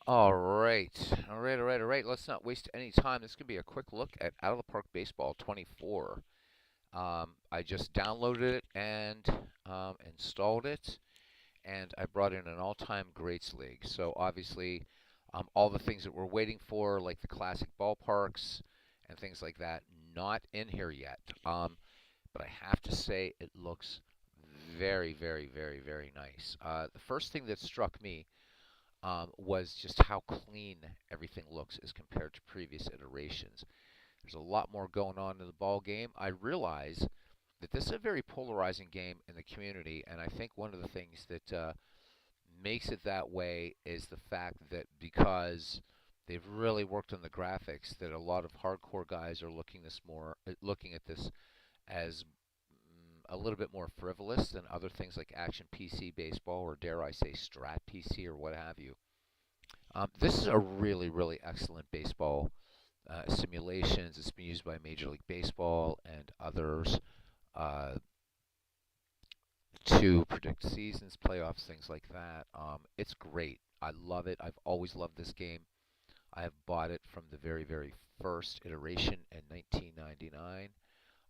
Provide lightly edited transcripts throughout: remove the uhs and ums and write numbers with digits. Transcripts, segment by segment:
All right. Let's not waste any time. This could be a quick look at Out of the Park Baseball 24. I just downloaded it and installed it, and I brought in an all-time greats league. So obviously, all the things that we're waiting for, like the classic ballparks and things like that, not in here yet. But I have to say, it looks very nice. The first thing that struck me was just how clean everything looks as compared to previous iterations. There's a lot more going on in the ball game. I realize that this is a very polarizing game in the community, and I think one of the things that makes it that way is the fact that because they've really worked on the graphics, that a lot of hardcore guys are looking at this as a little bit more frivolous than other things like Action PC Baseball or dare I say Strat PC or what have you. This is a really excellent baseball simulations. It's been used by Major League Baseball and others uh, to predict seasons, playoffs, things like that. It's great. I love it. I've always loved this game. I have bought it from the very first iteration in 1999.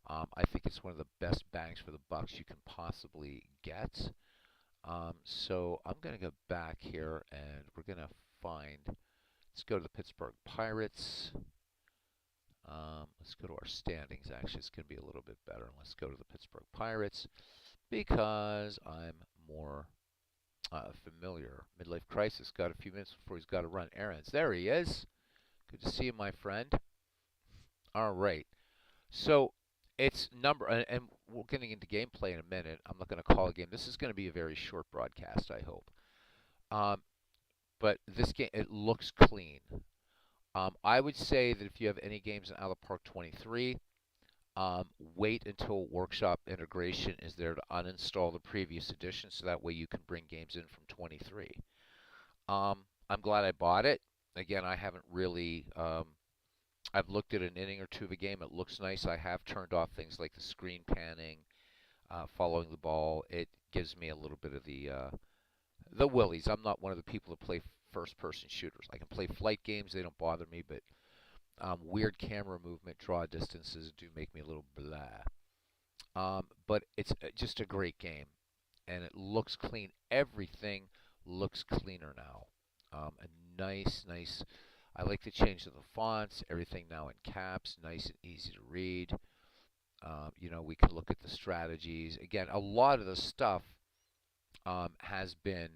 I think it's one of the best bangs for the bucks you can possibly get. So I'm going to go back here and we're going to find, let's go to the Pittsburgh Pirates. Let's go to our standings. Actually, it's going to be a little bit better. Let's go to the Pittsburgh Pirates because I'm more familiar. Midlife crisis. Got a few minutes before he's got to run errands. There he is. Good to see you, my friend. All right. So it's and we're getting into gameplay in a minute. I'm not going to call a game. This is going to be a very short broadcast, I hope. Um, but this game, it looks clean. I would say that if you have any games in Out of the Park 23, wait until Workshop integration is there to uninstall the previous edition, so that way you can bring games in from 23. I'm glad I bought it. Again, I haven't really. I've looked at an inning or two of a game. It looks nice. I have turned off things like the screen panning, following the ball. It gives me a little bit of the willies. I'm not one of the people that play first-person shooters. I can play flight games; they don't bother me. But weird camera movement, draw distances do make me a little blah. But it's just a great game, and it looks clean. Everything looks cleaner now. A nice. I like to change to the fonts. Everything now in caps, nice and easy to read. We can look at the strategies. Again, a lot of the stuff has been,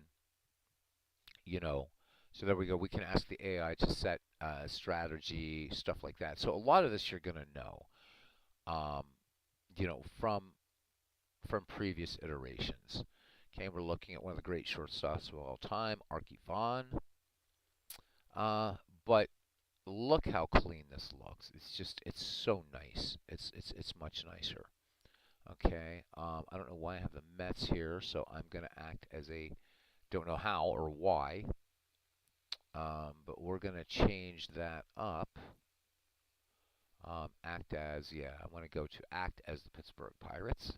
you know, so there we go. We can ask the AI to set strategy, stuff like that. So a lot of this you're going to know, um, from previous iterations. Okay, we're looking at one of the great shortstops of all time, Arky Vaughan. But look how clean this looks. It's so nice. It's much nicer. Okay. I don't know why I have the Mets here, so I'm gonna act as a don't know how or why. But we're gonna change that up. Act as, yeah, I want to go to act as the Pittsburgh Pirates.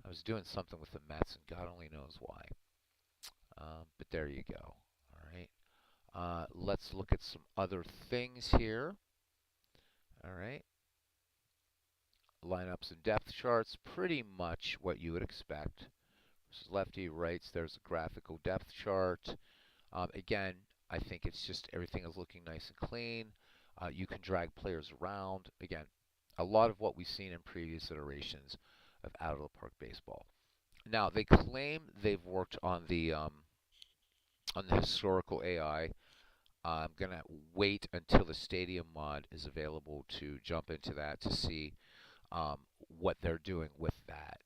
I was doing something with the Mets, and God only knows why. But there you go. All right. Let's look at some other things here. All right. Lineups and depth charts, pretty much what you would expect. Lefty, rights, there's a graphical depth chart. Again, I think it's just everything is looking nice and clean. You can drag players around. Again, a lot of what we've seen in previous iterations of Out of the Park Baseball. Now, they claim they've worked on the historical AI. I'm going to wait until the stadium mod is available to jump into that to see what they're doing with that.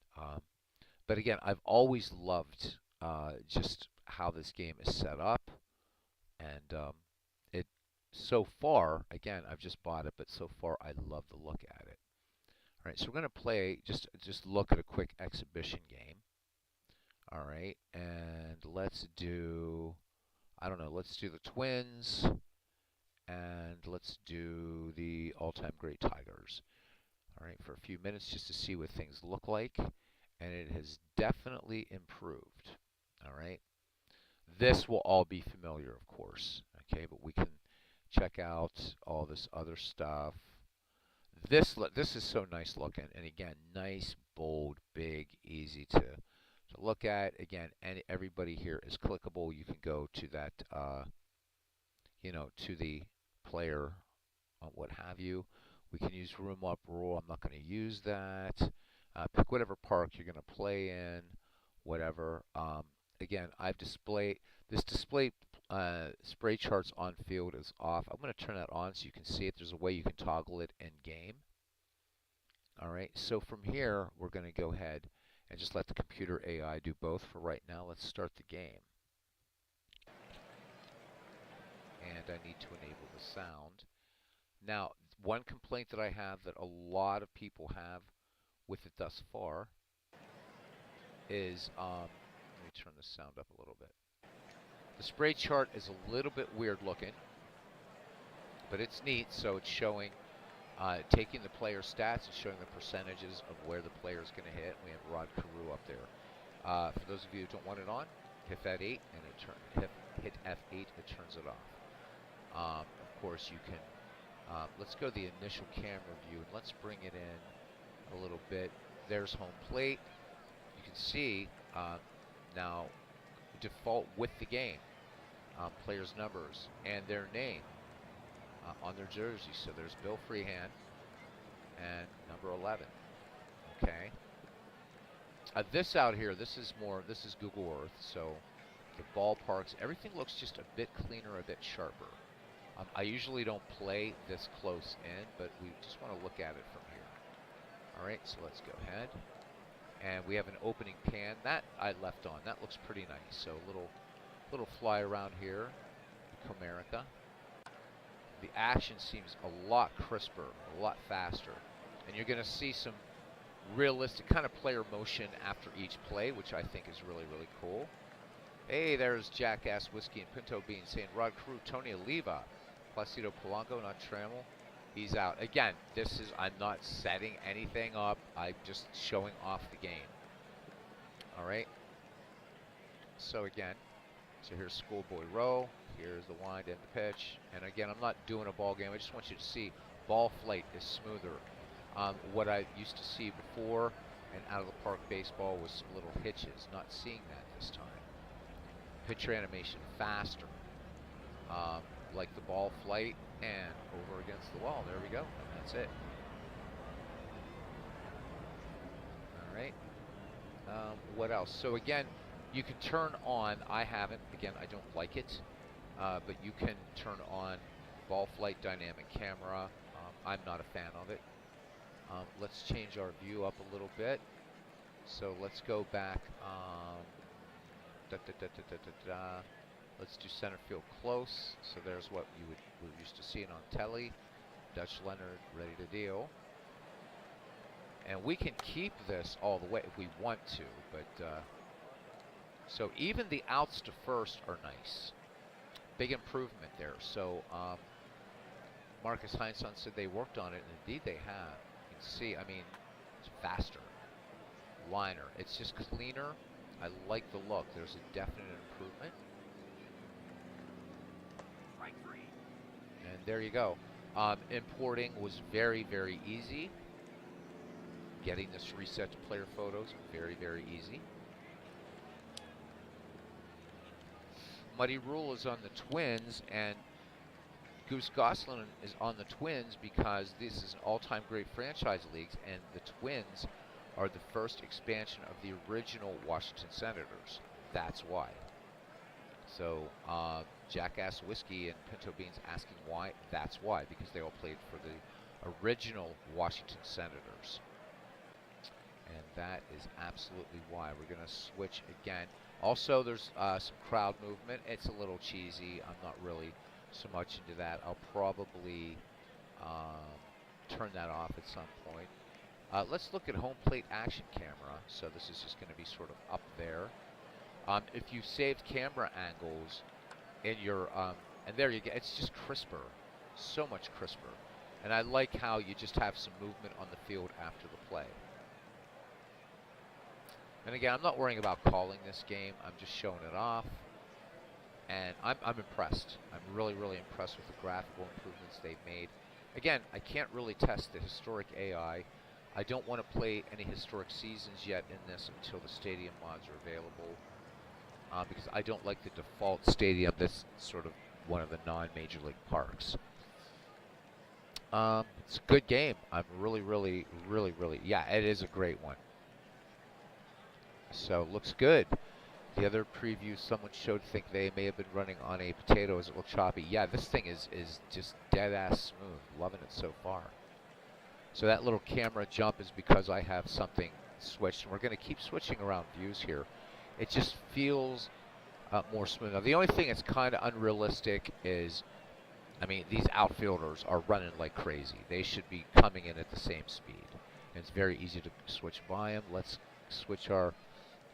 But again, I've always loved just how this game is set up, and it so far, again, I've just bought it, but so far I love the look at it. All right, so we're going to play just look at a quick exhibition game. All right, and let's do, I don't know, let's do the Twins, and let's do the all-time great Tigers. All right, for a few minutes just to see what things look like, and it has definitely improved. All right, This will all be familiar, of course, okay, but we can check out all this other stuff. This is so nice looking, and again, nice, bold, big, easy to look at. Again, and everybody here is clickable. You can go to that, to the player, what have you. We can use room up rule. I'm not going to use that. Pick whatever park you're going to play in, whatever. Again, I've displayed this display spray charts on field is off. I'm going to turn that on so you can see it. There's a way you can toggle it in game. All right, so from here, we're going to go ahead and just let the computer AI do both for right now. Let's start the game. And I need to enable the sound. Now, one complaint that I have that a lot of people have with it thus far is, let me turn the sound up a little bit. The spray chart is a little bit weird looking, but it's neat. So it's showing, taking the player stats and showing the percentages of where the player is going to hit. We have Rod Carew up there. For those of you who don't want it on, hit F8 and hit F8, it turns it off. Of course, you can. Let's go to the initial camera view and let's bring it in a little bit. There's home plate. You can see now default with the game, players' numbers and their name on their jersey. So there's Bill Freehand and number 11. Okay. This out here, this is Google Earth. So the ballparks, everything looks just a bit cleaner, a bit sharper. I usually don't play this close in, but we just want to look at it from here. All right, so let's go ahead. And we have an opening pan. That I left on. That looks pretty nice. So a little fly around here, Comerica. The action seems a lot crisper, a lot faster. And you're going to see some realistic kind of player motion after each play, which I think is really, really cool. Hey, there's Jackass Whiskey and Pinto Bean saying Rod Carew, Tony Oliva, Placido Polanco, not Trammell. He's out. Again, I'm not setting anything up. I'm just showing off the game. All right. So again, here's Schoolboy Row. Here's the wind and the pitch. And again, I'm not doing a ball game. I just want you to see ball flight is smoother. What I used to see before and out of the park baseball was some little hitches. Not seeing that this time. Pitcher animation faster. Like the ball flight and over against the wall. There we go. And that's it. All right. What else? So again, you can turn on, I haven't, again, I don't like it, but you can turn on ball flight dynamic camera. I'm not a fan of it. Let's change our view up a little bit. So let's go back. Let's do center field close. So there's what we're used to seeing on telly. Dutch Leonard ready to deal. And we can keep this all the way if we want to, but so even the outs to first are nice. Big improvement there. So Marcus Heinsohn said they worked on it, and indeed they have. You can see, I mean, it's faster. Liner, it's just cleaner. I like the look. There's a definite improvement. And there you go. Importing was very, very easy. Getting this reset to player photos, very, very easy. Muddy Rule is on the Twins, and Goose Goslin is on the Twins because this is an all-time great franchise leagues, and the Twins are the first expansion of the original Washington Senators. That's why. So Jackass Whiskey and Pinto Beans asking why. That's why, because they all played for the original Washington Senators. And that is absolutely why. We're going to switch again. Also, there's some crowd movement. It's a little cheesy. I'm not really so much into that. I'll probably turn that off at some point. Let's look at home plate action camera. So this is just going to be sort of up there. If you saved camera angles in your, and there you go, it's just crisper, so much crisper. And I like how you just have some movement on the field after the play. And again, I'm not worrying about calling this game, I'm just showing it off. and I'm impressed. I'm really, really impressed with the graphical improvements they've made. Again, I can't really test the historic AI. I don't want to play any historic seasons yet in this until the stadium mods are available, because I don't like the default stadium that's sort of one of the non-major league parks. It's a good game. I'm really, really, really, really, yeah, it is a great one. So looks good. The other preview someone showed think they may have been running on a potato as it looked choppy. Yeah, this thing is just dead ass smooth. Loving it so far. So that little camera jump is because I have something switched, and we're going to keep switching around views here. It just feels more smooth. Now the only thing that's kind of unrealistic is, I mean, these outfielders are running like crazy. They should be coming in at the same speed. And it's very easy to switch by them. Let's switch our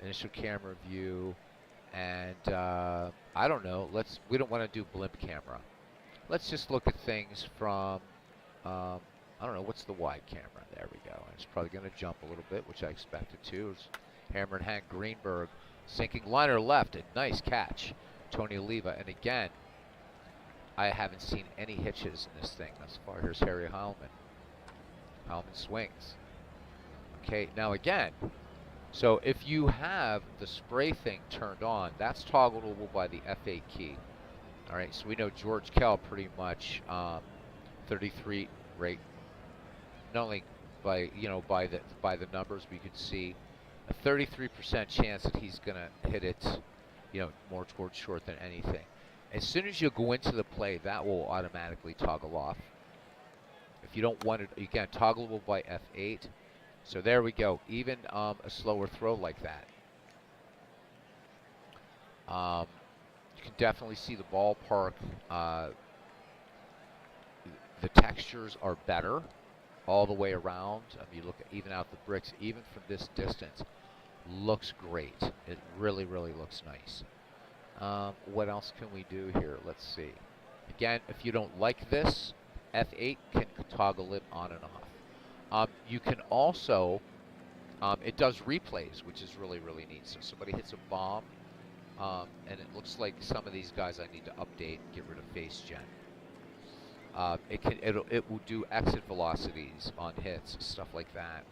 initial camera view, and I don't know. We don't want to do blimp camera. Let's just look at things from I don't know, what's the wide camera? There we go. And it's probably going to jump a little bit, which I expected to. It's Hammer and Hank Greenberg sinking liner left, a nice catch. Tony Oliva, and again, I haven't seen any hitches in this thing thus far. Here's Harry Heilman. Heilman swings. Okay, now again. So if you have the spray thing turned on, that's toggleable by the F8 key. All right, so we know George Kell pretty much 33 rate. Not only by by the numbers, but you can see a 33% chance that he's gonna hit it, more towards short than anything. As soon as you go into the play, that will automatically toggle off. If you don't want it, again, toggleable by F8. So there we go. Even a slower throw like that. You can definitely see the ballpark. The textures are better all the way around. I mean, you look at, even out the bricks, even from this distance, looks great. It really, really looks nice. What else can we do here? Let's see. Again, if you don't like this, F8 can toggle it on and off. You can also, it does replays, which is really, really neat. So somebody hits a bomb, and it looks like some of these guys I need to update and get rid of face gen. It will do exit velocities on hits, stuff like that.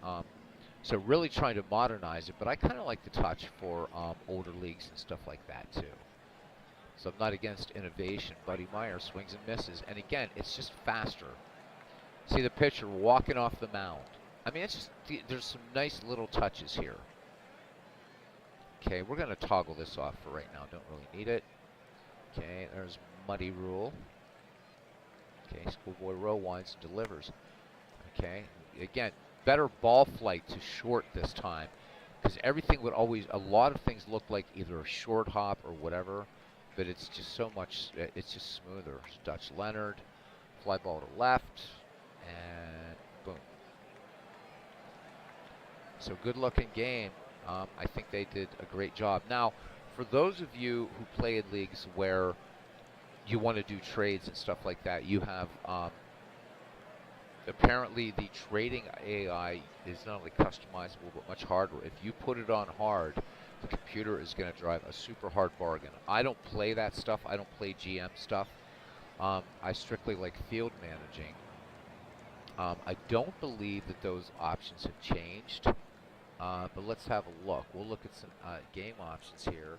So really trying to modernize it, but I kind of like the touch for older leagues and stuff like that too. So I'm not against innovation. Buddy Meyer swings and misses, and again, it's just faster. See the pitcher walking off the mound. I mean, it's just, there's some nice little touches here. Okay, we're going to toggle this off for right now. Don't really need it. Okay, there's Muddy Rule. Okay, Schoolboy Row winds and delivers. Okay, again, better ball flight to short this time, because everything would always, a lot of things look like either a short hop or whatever, but it's just so much, it's just smoother. Dutch Leonard, fly ball to left, and boom. So good looking game. I think they did a great job. Now, for those of you who play in leagues where you want to do trades and stuff like that, you have, apparently the trading AI is not only customizable, but much harder. If you put it on hard, the computer is going to drive a super hard bargain. I don't play that stuff. I don't play GM stuff. I strictly like field managing. I don't believe that those options have changed, but let's have a look. We'll look at some game options here,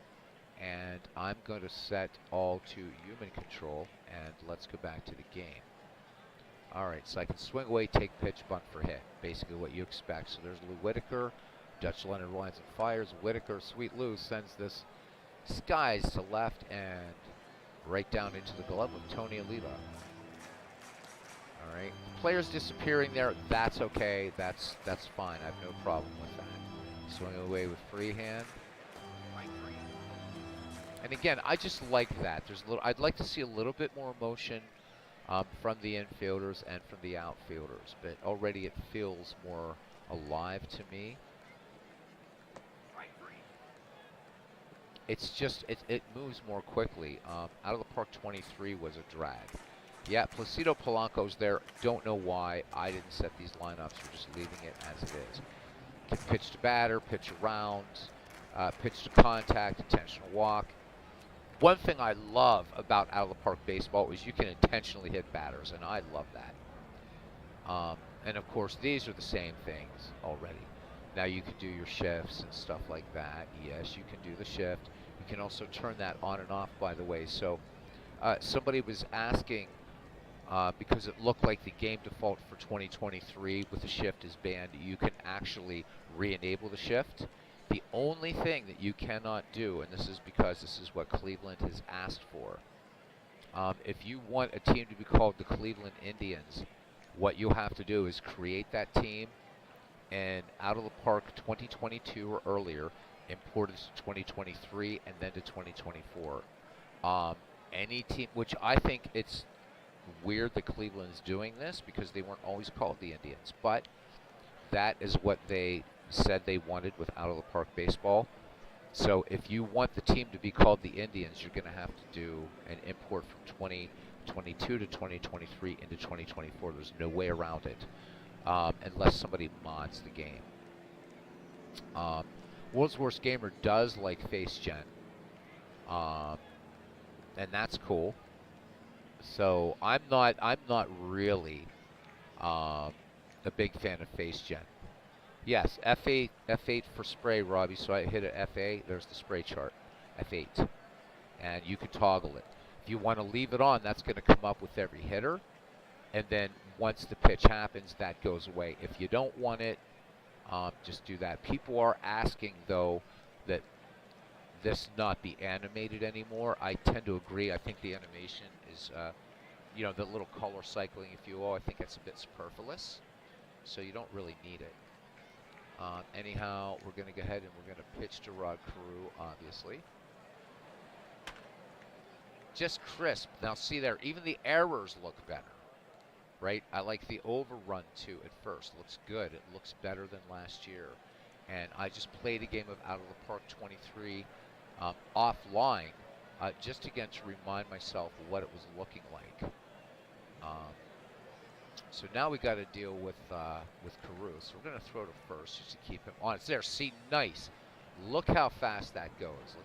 and I'm going to set all to human control, and let's go back to the game. All right, so I can swing away, take pitch, bunt for hit, basically what you expect. So there's Lou Whitaker. Dutch Leonard winds and fires. Whitaker, Sweet Lou, sends this skies to left and right down into the glove of Tony Oliva. All right, players disappearing there. That's okay. That's fine. I have no problem with that. Swing away with free hand. And again, I just like that. There's a little. I'd like to see a little bit more emotion from the infielders and from the outfielders, but already it feels more alive to me. It's just, it moves more quickly. Out of the Park 23 was a drag. Yeah, Placido Polanco's there. Don't know why. I didn't set these lineups. We're just leaving it as it is. Can pitch to batter, pitch around, pitch to contact, intentional walk. One thing I love about out of the park baseball is you can intentionally hit batters, and I love that. And of course, these are the same things already. Now you can do your shifts and stuff like that. Yes, you can do the shift. You can also turn that on and off, by the way. So somebody was asking because it looked like the game default for 2023 with the shift is banned. You can actually re-enable the shift. The only thing that you cannot do, and this is because this is what Cleveland has asked for, if you want a team to be called the Cleveland Indians, what you'll have to do is create that team and out of the park 2022 or earlier, import it to 2023 and then to 2024. Any team, which I think it's weird that Cleveland's doing this because they weren't always called the Indians, but that is what they said they wanted with out of the park baseball. So if you want the team to be called the Indians, you're going to have to do an import from 2022 to 2023 into 2024. There's no way around it unless somebody mods the game. World's Worst Gamer does like Face Gen, and that's cool. So I'm not really a big fan of Face Gen. Yes, F8 for spray, Robbie. So I hit a FA. There's the spray chart, F8, and you can toggle it. If you want to leave it on, that's going to come up with every hitter, and then once the pitch happens, that goes away. If you don't want it, just do that. People are asking though that this not be animated anymore. I tend to agree. I think the animation is, you know, the little color cycling, if you will. I think it's a bit superfluous, so you don't really need it. Anyhow, we're going to go ahead and we're going to pitch to Rod Carew, obviously. Just crisp. Now, see there, even the errors look better, right? I like the overrun, too, at first. Looks good. It looks better than last year. And I just played a game of Out of the Park 23 offline, just again to remind myself what it was looking like. So now we got to deal with Carew. So we're going to throw to first just to keep him on. It's there. See, nice. Look how fast that goes.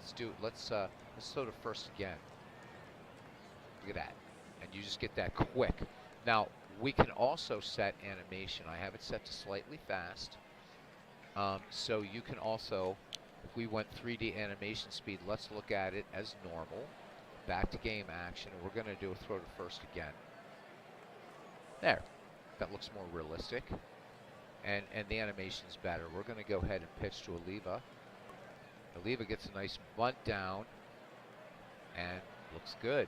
Let's throw to first again. Look at that. And you just get that quick. Now we can also set animation. I have it set to slightly fast. So you can also, if we went 3D animation speed, let's look at it as normal. Back to game action. And we're going to do a throw to first again. There. That looks more realistic. And the animation's better. We're going to go ahead and pitch to Oliva. Oliva gets a nice bunt down. And looks good.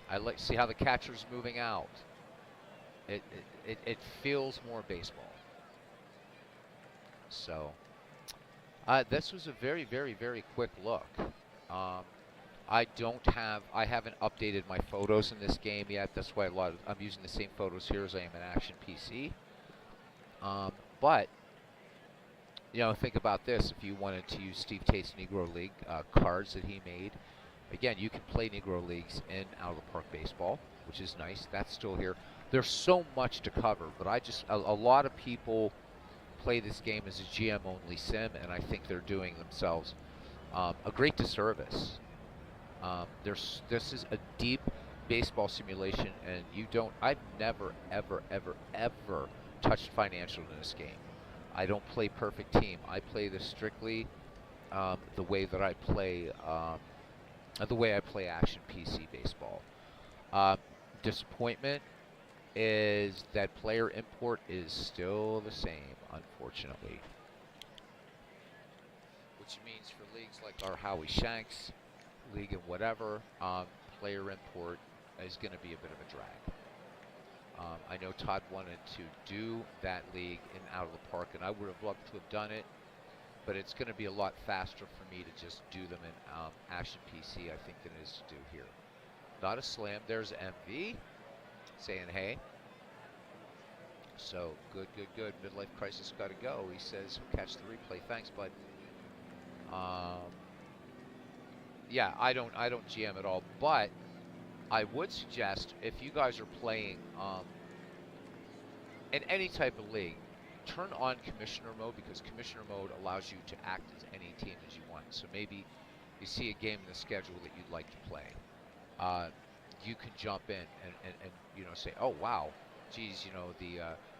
I like see how the catcher's moving out. It feels more baseball. So this was a very, very, very quick look. I haven't updated my photos in this game yet. That's why I'm using the same photos here as I am in Action PC. But you know, think about this. If you wanted to use Steve Tate's Negro League cards that he made, again, you can play Negro Leagues in Out of the Park Baseball, which is nice. That's still here. There's so much to cover, but a lot of people play this game as a GM-only sim, and I think they're doing themselves a great disservice. This is a deep baseball simulation, and I've never, ever, ever, ever touched financial in this game. I don't play perfect team. I play this strictly the way that I play Action PC baseball. Disappointment is that player import is still the same, unfortunately. Which means for leagues like our Howie Shanks league and whatever, player import is going to be a bit of a drag. I know Todd wanted to do that league in Out of the Park, and I would have loved to have done it, but it's going to be a lot faster for me to just do them in Action PC, I think, than it is to do here. Not a slam. There's MV saying hey. So good. Midlife crisis got to go. He says catch the replay. Thanks, bud. Yeah, I don't GM at all, but I would suggest if you guys are playing in any type of league, turn on commissioner mode, because commissioner mode allows you to act as any team as you want. So maybe you see a game in the schedule that you'd like to play, uh, you can jump in and say, oh wow, geez,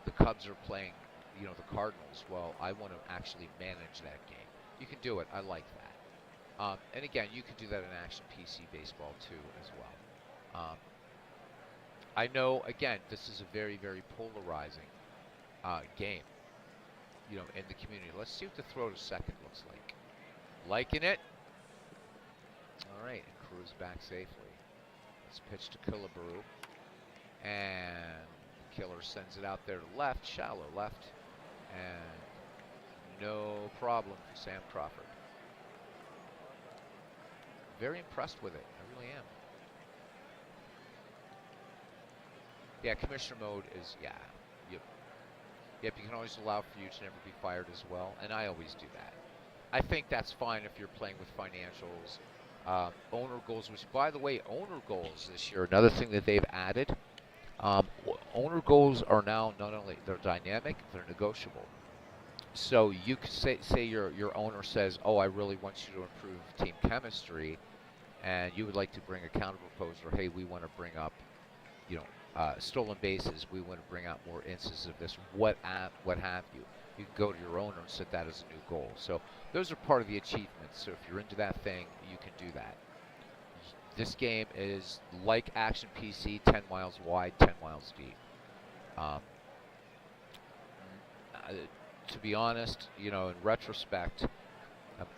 the Cubs are playing the Cardinals. Well, I want to actually manage that game. You can do it. I like that. And again, you can do that in Action PC Baseball too as well. I know again this is a very very polarizing game, in the community. Let's see what the throw to second looks like. Liking it. All right, and Cruz back safely. Let's pitch to Killebrew. And Killer sends it out there to left, shallow left. And no problem for Sam Crawford. Very impressed with it. I really am. Yeah, commissioner mode is, yeah. Yep. Yep, you can always allow for you to never be fired as well. And I always do that. I think that's fine if you're playing with financials. Owner goals, which, by the way, owner goals this year, another thing that they've added. Owner goals are now not only they're dynamic, they're negotiable. So you could say your owner says, "Oh, I really want you to improve team chemistry," and you would like to bring a counter proposal. Hey, we want to bring up, stolen bases. We want to bring out more instances of this. What have you? You can go to your owner and set that as a new goal. So those are part of the achievements. So if you're into that thing, you can do that. This game is like Action PC, 10 miles wide, 10 miles deep. Um, to be honest, in retrospect,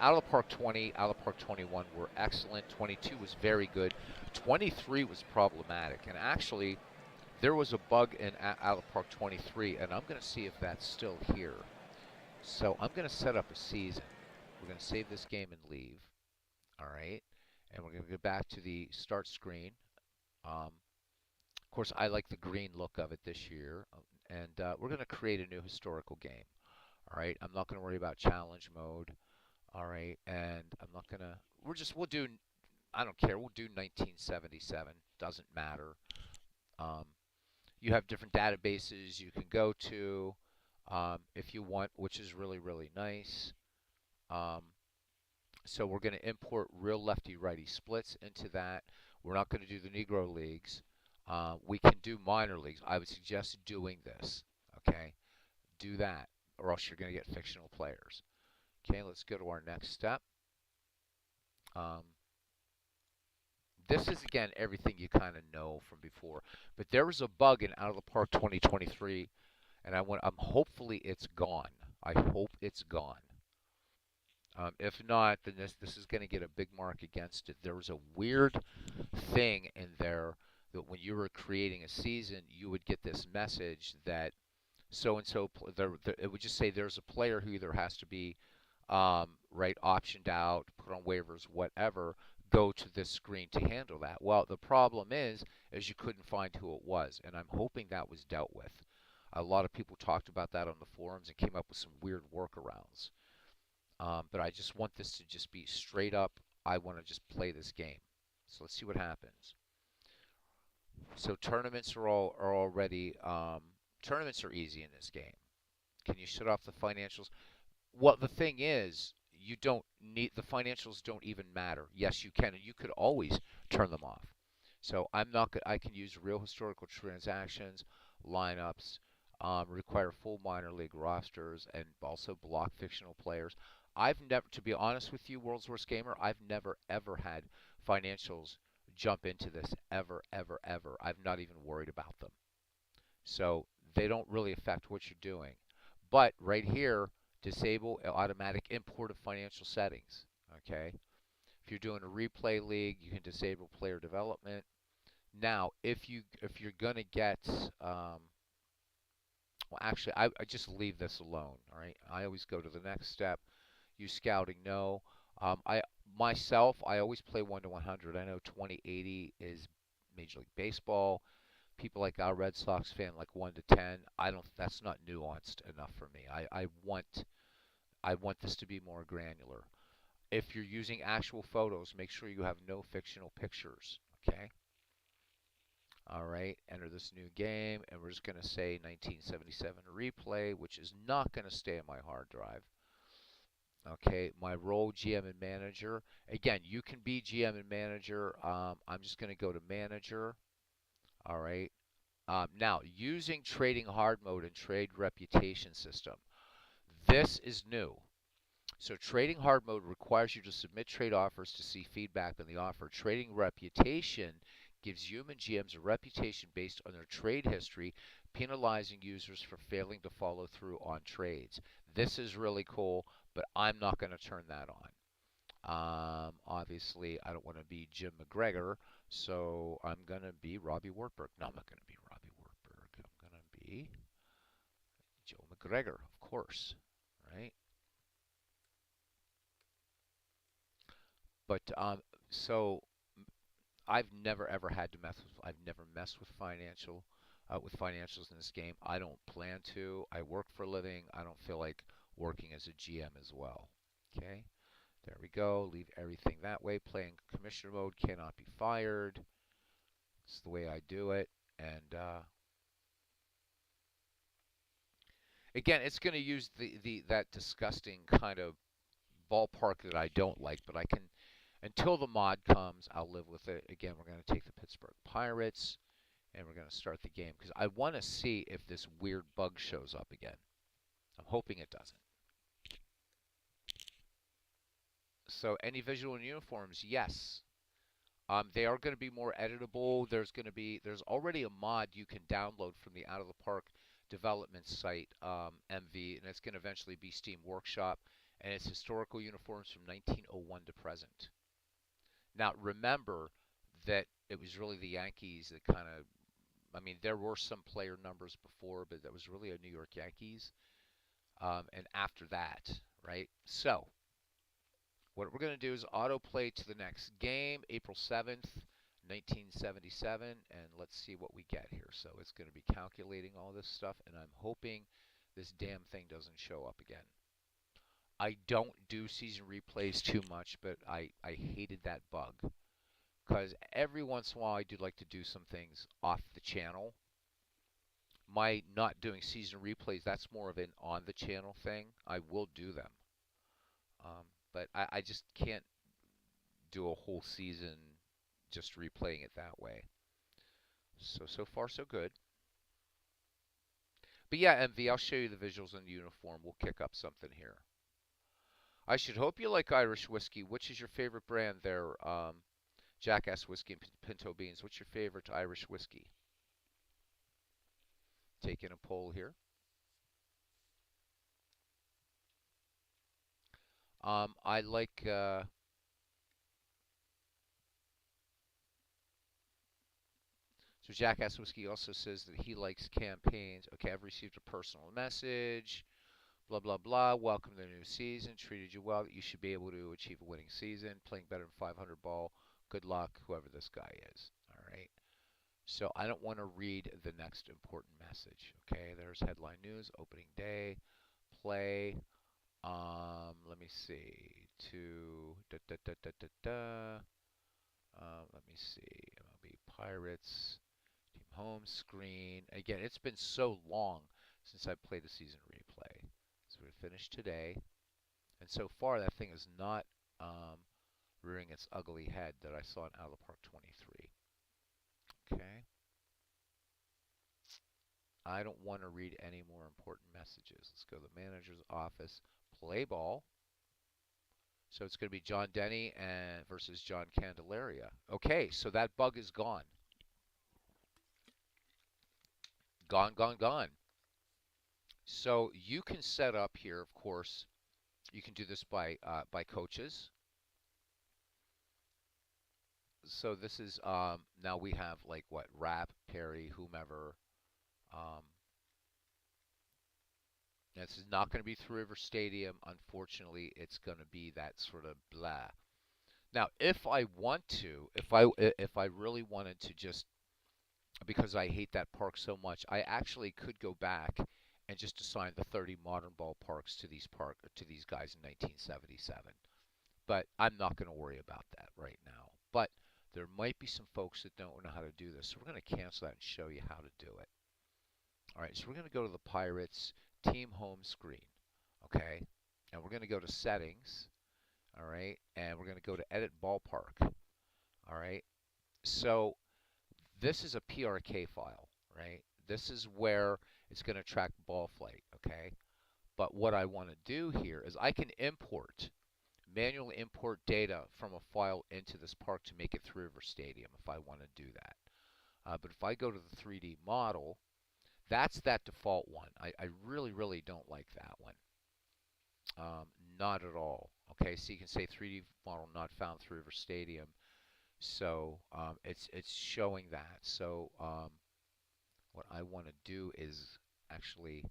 Out of the Park 20, Out of the Park 21 were excellent. 22 was very good. 23 was problematic. And actually, there was a bug in Out of the Park 23, and I'm going to see if that's still here. So I'm going to set up a season. We're going to save this game and leave. All right. And we're going to go back to the start screen. Of course, I like the green look of it this year. And we're going to create a new historical game. All right. I'm not going to worry about challenge mode. All right. And I'm not going to, we'll do, I don't care. We'll do 1977. Doesn't matter. Um, you have different databases you can go to if you want, which is really, really nice. Um, so we're going to import real lefty-righty splits into that. We're not going to do the Negro Leagues. We can do minor leagues. I would suggest doing this. Okay, do that, or else you're going to get fictional players. Okay, let's go to our next step. Um, this is again everything you kind of know from before, but there was a bug in Out of the Park 2023, and I'm hopefully it's gone. I hope it's gone. If not, then this is going to get a big mark against it. There was a weird thing in there that when you were creating a season, you would get this message that so and so. It would just say there's a player who either has to be optioned out, put on waivers, whatever. Go to this screen to handle that. Well, the problem is you couldn't find who it was, and I'm hoping that was dealt with. A lot of people talked about that on the forums and came up with some weird workarounds. But I just want this to just be straight up. I want to just play this game. So let's see what happens. So tournaments are already tournaments are easy in this game. Can you shut off the financials? Well, the thing is, you don't need the financials. Don't even matter. Yes, you can, and you could always turn them off. So I'm not. I can use real historical transactions, lineups, require full minor league rosters, and also block fictional players. I've never, to be honest with you, World's Worst Gamer, I've never ever had financials jump into this ever, ever, ever. I've not even worried about them. So they don't really affect what you're doing. But right here, disable automatic import of financial settings. Okay. If you're doing a replay league, you can disable player development. Now, if you're gonna get well, actually, I just leave this alone. All right. I always go to the next step. Use scouting. No. I myself, I always play 1 to 100. I know 2080 is Major League Baseball. People like our Red Sox fan like 1 to 10. I don't. That's not nuanced enough for me. I want this to be more granular. If you're using actual photos, make sure you have no fictional pictures. Okay. All right, enter this new game, and we're just going to say 1977 replay, which is not going to stay on my hard drive. Okay, my role, GM and manager. Again, you can be GM and manager. I'm just going to go to manager. All right. Now, using trading hard mode and trade reputation system. This is new. So trading hard mode requires you to submit trade offers to see feedback on the offer. Trading reputation gives human GMs a reputation based on their trade history, penalizing users for failing to follow through on trades. This is really cool, but I'm not going to turn that on. Obviously, I don't want to be Jim McGregor, so I'm going to be Robbie Wartburg. No, I'm not going to be Robbie Wartburg. I'm going to be Joe McGregor, of course, right? But so I've never ever had to mess with. I've never messed with financials in this game. I don't plan to. I work for a living. I don't feel like working as a GM as well. Okay, there we go. Leave everything that way. Playing commissioner mode cannot be fired. It's the way I do it. And again, it's going to use the that disgusting kind of ballpark that I don't like, but I can until the mod comes, I'll live with it. Again, we're going to take the Pittsburgh Pirates and we're going to start the game because I want to see if this weird bug shows up again. I'm hoping it doesn't. So any visual uniforms, yes. They are going to be more editable. There's already a mod you can download from the Out of the Park development site, MV, and it's going to eventually be Steam Workshop, and it's historical uniforms from 1901 to present. Now remember that it was really the Yankees that kind of, I mean, there were some player numbers before, but that was really a New York Yankees. And after that, right? So what we're going to do is autoplay to the next game, April 7th, 1977, and let's see what we get here. So it's going to be calculating all this stuff, and I'm hoping this damn thing doesn't show up again. I don't do season replays too much, but I hated that bug because every once in a while I do like to do some things off the channel. My not doing season replays, that's more of an on the channel thing. I will do them. But I just can't do a whole season just replaying it that way. So far so good. But yeah, MV, I'll show you the visuals on the uniform. We'll kick up something here. I should hope you like Irish whiskey. Which is your favorite brand there? Jackass Whiskey and Pinto Beans. What's your favorite Irish whiskey? Taking a poll here. I like so Jackass Whiskey also says that he likes campaigns. Okay, I've received a personal message. Blah blah blah. Welcome to the new season. Treated you well. You should be able to achieve a winning season. Playing better than 500 ball. Good luck, whoever this guy is. All right. So I don't want to read the next important message. Okay, there's headline news, opening day, play. Let me see. To da da da da da da. Let me see. MLB Pirates team home screen. Again, it's been so long since I played a season replay. So we finished today, and so far that thing is not rearing its ugly head that I saw in Out of the Park 23. Okay. I don't want to read any more important messages. Let's go to the manager's office. Play ball. So it's going to be John Denny and versus John Candelaria. Okay, so that bug is gone. Gone, gone, gone. So you can set up here, of course. You can do this by coaches. So this is now we have like what Rapp, Perry, whomever. Um, this is not going to be through River Stadium. Unfortunately, it's going to be that sort of blah. Now, if I want to, if I really wanted to just because I hate that park so much, I actually could go back and just assign the 30 modern ballparks to these guys in 1977. But I'm not going to worry about that right now. But there might be some folks that don't know how to do this, so we're going to cancel that and show you how to do it. All right, so we're going to go to the Pirates team home screen. Okay. and we're going to go to settings, all right, and we're going to go to edit ballpark, all right. So this is a PRK file, right? This is where it's going to track ball flight, okay? But what I want to do here is I can manually import data from a file into this park to make it Three River Stadium if I want to do that. But if I go to the 3D model, that's that default one. I really, really don't like that one. Um, Not at all. Okay, so you can say 3D model not found Three River Stadium. So it's showing that. So what I want to do is actually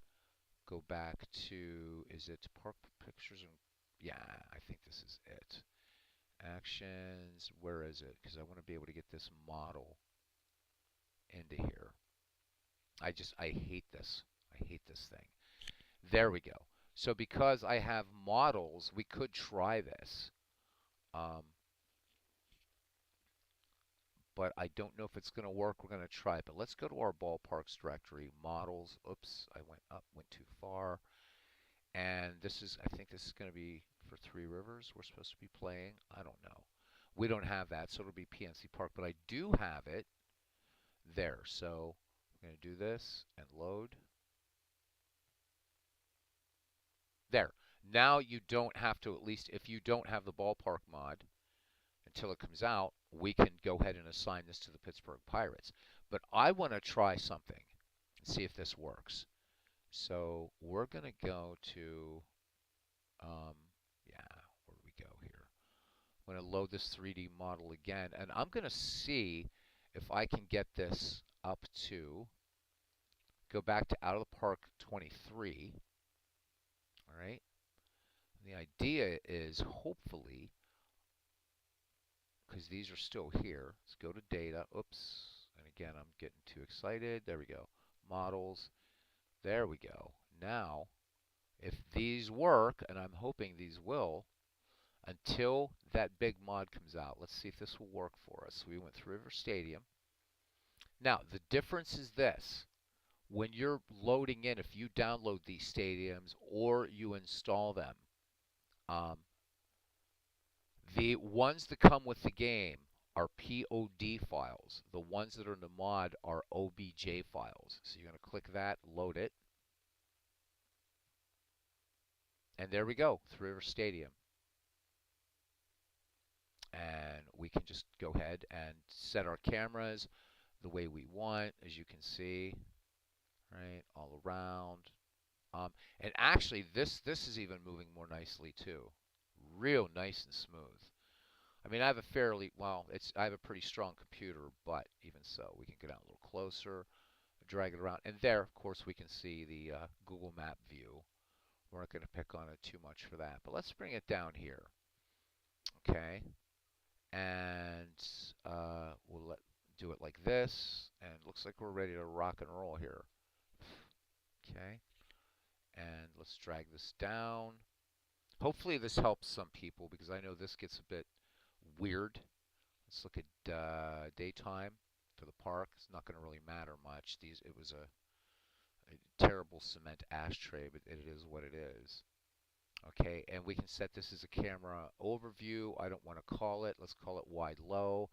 go back to, is it park pictures? And yeah, I think this is it. Actions, where is it? Because I want to be able to get this model into here. I hate this. I hate this thing. There we go. So because I have models, we could try this. Um, but I don't know if it's going to work. We're going to try it. But let's go to our ballparks directory, models. Oops, I went too far. And this is, I think this is going to be for Three Rivers. We're supposed to be playing. I don't know. We don't have that, so it'll be PNC Park. But I do have it there. So I'm going to do this and load. There. Now you don't have to, at least if you don't have the ballpark mod until it comes out, we can go ahead and assign this to the Pittsburgh Pirates. But I want to try something and see if this works. So we're going to go to, yeah, where do we go here? I'm going to load this 3D model again, and I'm going to see if I can get this up to, go back to out of the park 23. All right. And the idea is hopefully, because these are still here, let's go to data. Oops. And again, I'm getting too excited. There we go. Models. There we go. Now, if these work, and I'm hoping these will, until that big mod comes out, let's see if this will work for us. So we went through River Stadium. Now, the difference is this. When you're loading in, if you download these stadiums or you install them, um, the ones that come with the game are POD files. The ones that are in the mod are OBJ files. So you're going to click that, load it, and there we go, Three River Stadium. And we can just go ahead and set our cameras the way we want, as you can see, right, all around. And actually, this is even moving more nicely too, real nice and smooth. I mean, I have a fairly, well, I have a pretty strong computer, but even so, we can get out a little closer, drag it around, and there, of course, we can see the Google Map view. We're not going to pick on it too much for that, but let's bring it down here, okay? And do it like this, and it looks like we're ready to rock and roll here, okay? And let's drag this down. Hopefully this helps some people because I know this gets a bit weird. Let's look at daytime for the park. It's not going to really matter much. It was a terrible cement ashtray, but it is what it is. Okay, and we can set this as a camera overview. I don't want to call it. Let's call it wide low.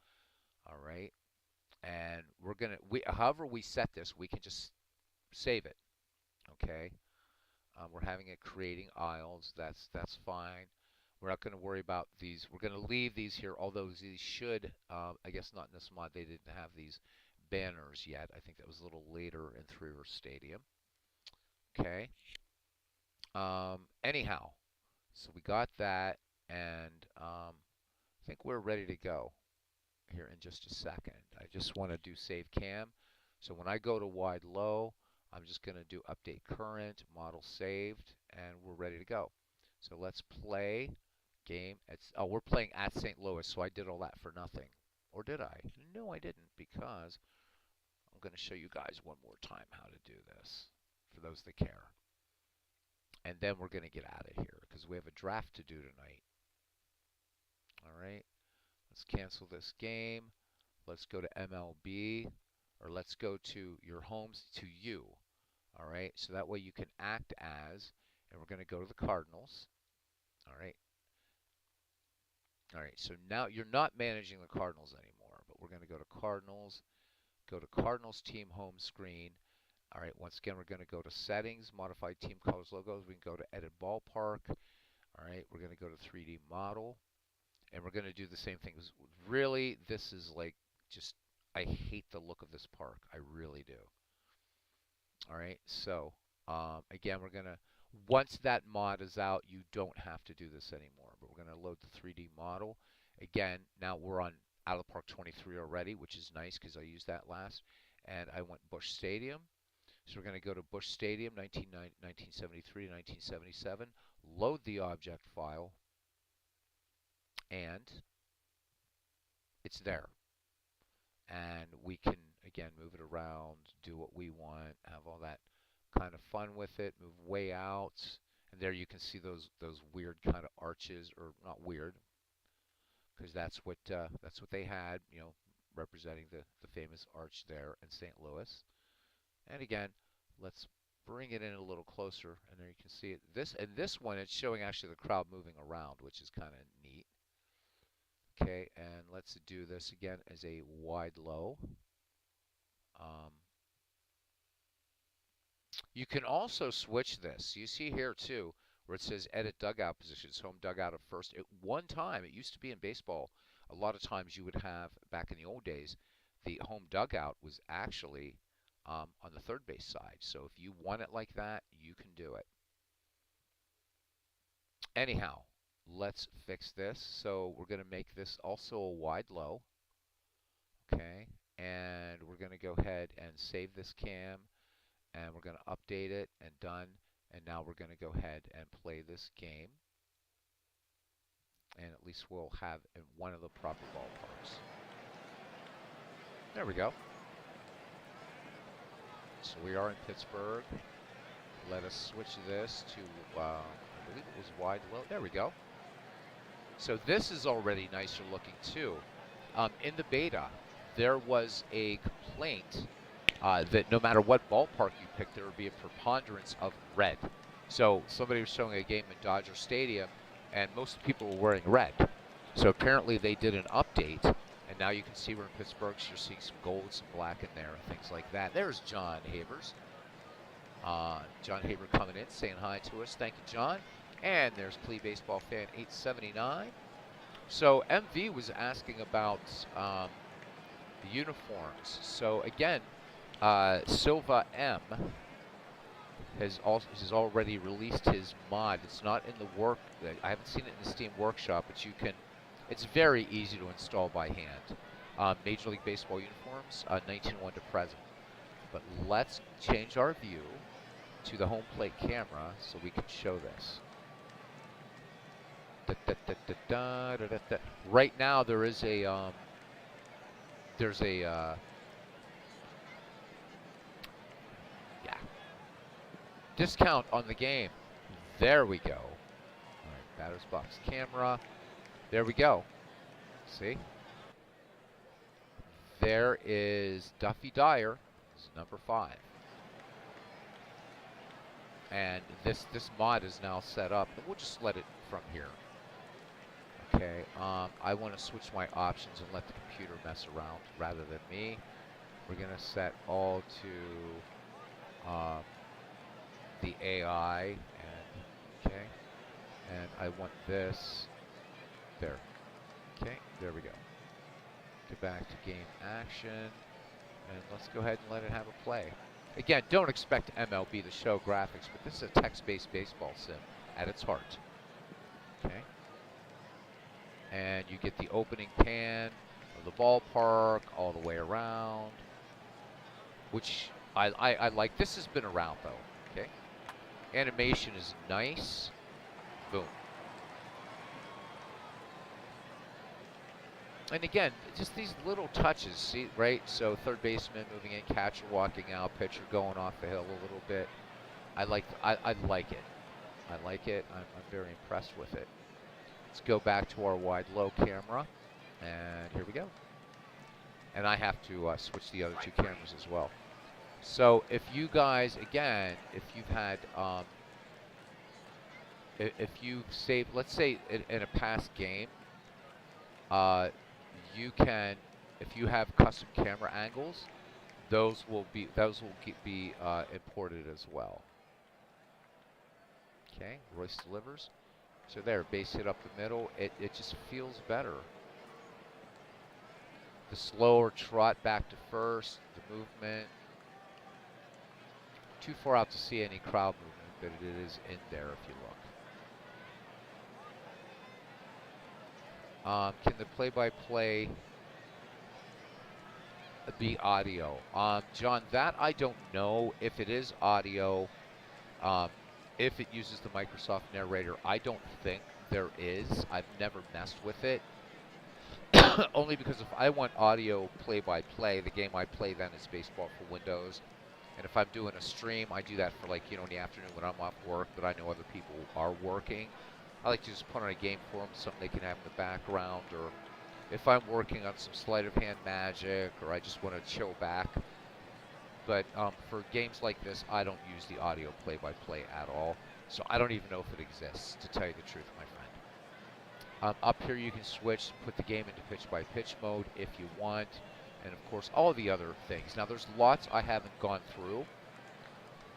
All right, and however we set this, we can just save it. Okay, we're having it creating aisles. That's fine. We're not going to worry about these. We're going to leave these here, although these should, I guess not in this mod, they didn't have these banners yet. I think that was a little later in Three River Stadium. Okay. Anyhow, so we got that, and I think we're ready to go here in just a second. I just want to do save cam. So when I go to wide low, I'm just going to do update current, model saved, and we're ready to go. So let's play game. Oh, we're playing at St. Louis, so I did all that for nothing. Or did I? No, I didn't, because I'm going to show you guys one more time how to do this, for those that care. And then we're going to get out of here, because we have a draft to do tonight. All right, let's cancel this game. Let's go to MLB, or let's go to your homes, to you. All right, so that way you can act as, and we're going to go to the Cardinals. All right. All right. So now you're not managing the Cardinals anymore, but we're going to go to Cardinals, go to Cardinals team home screen. All right. Once again, we're going to go to settings, modify team colors logos. We can go to edit ballpark. All right. We're going to go to 3D model, and we're going to do the same thing. Really, this is like just, I hate the look of this park. I really do. All right, so again, we're going to, once that mod is out, you don't have to do this anymore. But we're going to load the 3D model. Again, now we're on Out of the Park 23 already, which is nice because I used that last. And I went Busch Stadium. So we're going to go to Busch Stadium, 1973 to 1977. Load the object file. And it's there. And we can, again, move it around, do what we want, have all that kind of fun with it, move way out. And there you can see those weird kind of arches, or not weird, because that's what they had, you know, representing the famous arch there in St. Louis. And again, let's bring it in a little closer, and there you can see it. This one, it's showing actually the crowd moving around, which is kind of neat. Okay, and let's do this again as a wide low. You can also switch this. You see here too, where it says edit dugout positions, home dugout at first. At one time, it used to be in baseball, a lot of times you would have, back in the old days, the home dugout was actually on the third base side. So if you want it like that, you can do it. Anyhow, let's fix this. So we're going to make this also a wide low. Okay, and we're going to go ahead and save this cam, and we're going to update it, and done. And now we're going to go ahead and play this game, and at least we'll have in one of the proper ballparks. There we go. So we are in Pittsburgh. Let us switch this to, I believe it was wide low. There we go. So this is already nicer looking too. In the beta, there was a complaint that no matter what ballpark you picked, there would be a preponderance of red. So somebody was showing a game in Dodger Stadium, and most people were wearing red. So apparently they did an update, and now you can see we're in Pittsburgh, so you're seeing some gold, some black in there, and things like that. There's John Habers. John Haber coming in, saying hi to us. Thank you, John. And there's Plea Baseball Fan 879. So MV was asking about the uniforms. So again, Silva M has already released his mod. It's not in the work. I haven't seen it in the Steam Workshop, but you can. It's very easy to install by hand. Major League Baseball uniforms, 1901 to present. But let's change our view to the home plate camera so we can show this. Right now there is a discount on the game. There we go. All right, batter's box camera. There we go. See? There is Duffy Dyer, number 5. And this mod is now set up. We'll just let it from here. Okay, I want to switch my options and let the computer mess around rather than me. We're going to set all to the AI, and okay, and I want this there. Okay, there we go. Get back to game action, and let's go ahead and let it have a play. Again, don't expect MLB to show graphics, but this is a text-based baseball sim at its heart. Okay, and you get the opening pan of the ballpark all the way around, which I like. This has been around though. Okay, animation is nice. Boom. And again, just these little touches, see, right? So third baseman moving in, catcher walking out, pitcher going off the hill a little bit. I like it. I like it. I'm very impressed with it. Let's go back to our wide-low camera, and here we go. And I have to switch the other two cameras as well. So if you guys, again, if you've had if you save, let's say in a past game, uh, you can, if you have custom camera angles, those will be imported as well. Okay, Royce delivers. So there, base hit up the middle. It just feels better. The slower trot back to first, the movement. Too far out to see any crowd movement, but it is in there if you look. Can the play-by-play be audio? John, that I don't know. If it is audio, um, if it uses the Microsoft Narrator, I don't think there is. I've never messed with it. Only because if I want audio play-by-play, the game I play then is Baseball for Windows. And if I'm doing a stream, I do that for, like, in the afternoon when I'm off work, but I know other people are working. I like to just put on a game for them, something they can have in the background, or if I'm working on some sleight of hand magic, or I just want to chill back. But for games like this, I don't use the audio play-by-play at all, so I don't even know if it exists, to tell you the truth, my friend. Up here you can switch, put the game into pitch-by-pitch mode if you want, and of course all the other things. Now there's lots I haven't gone through,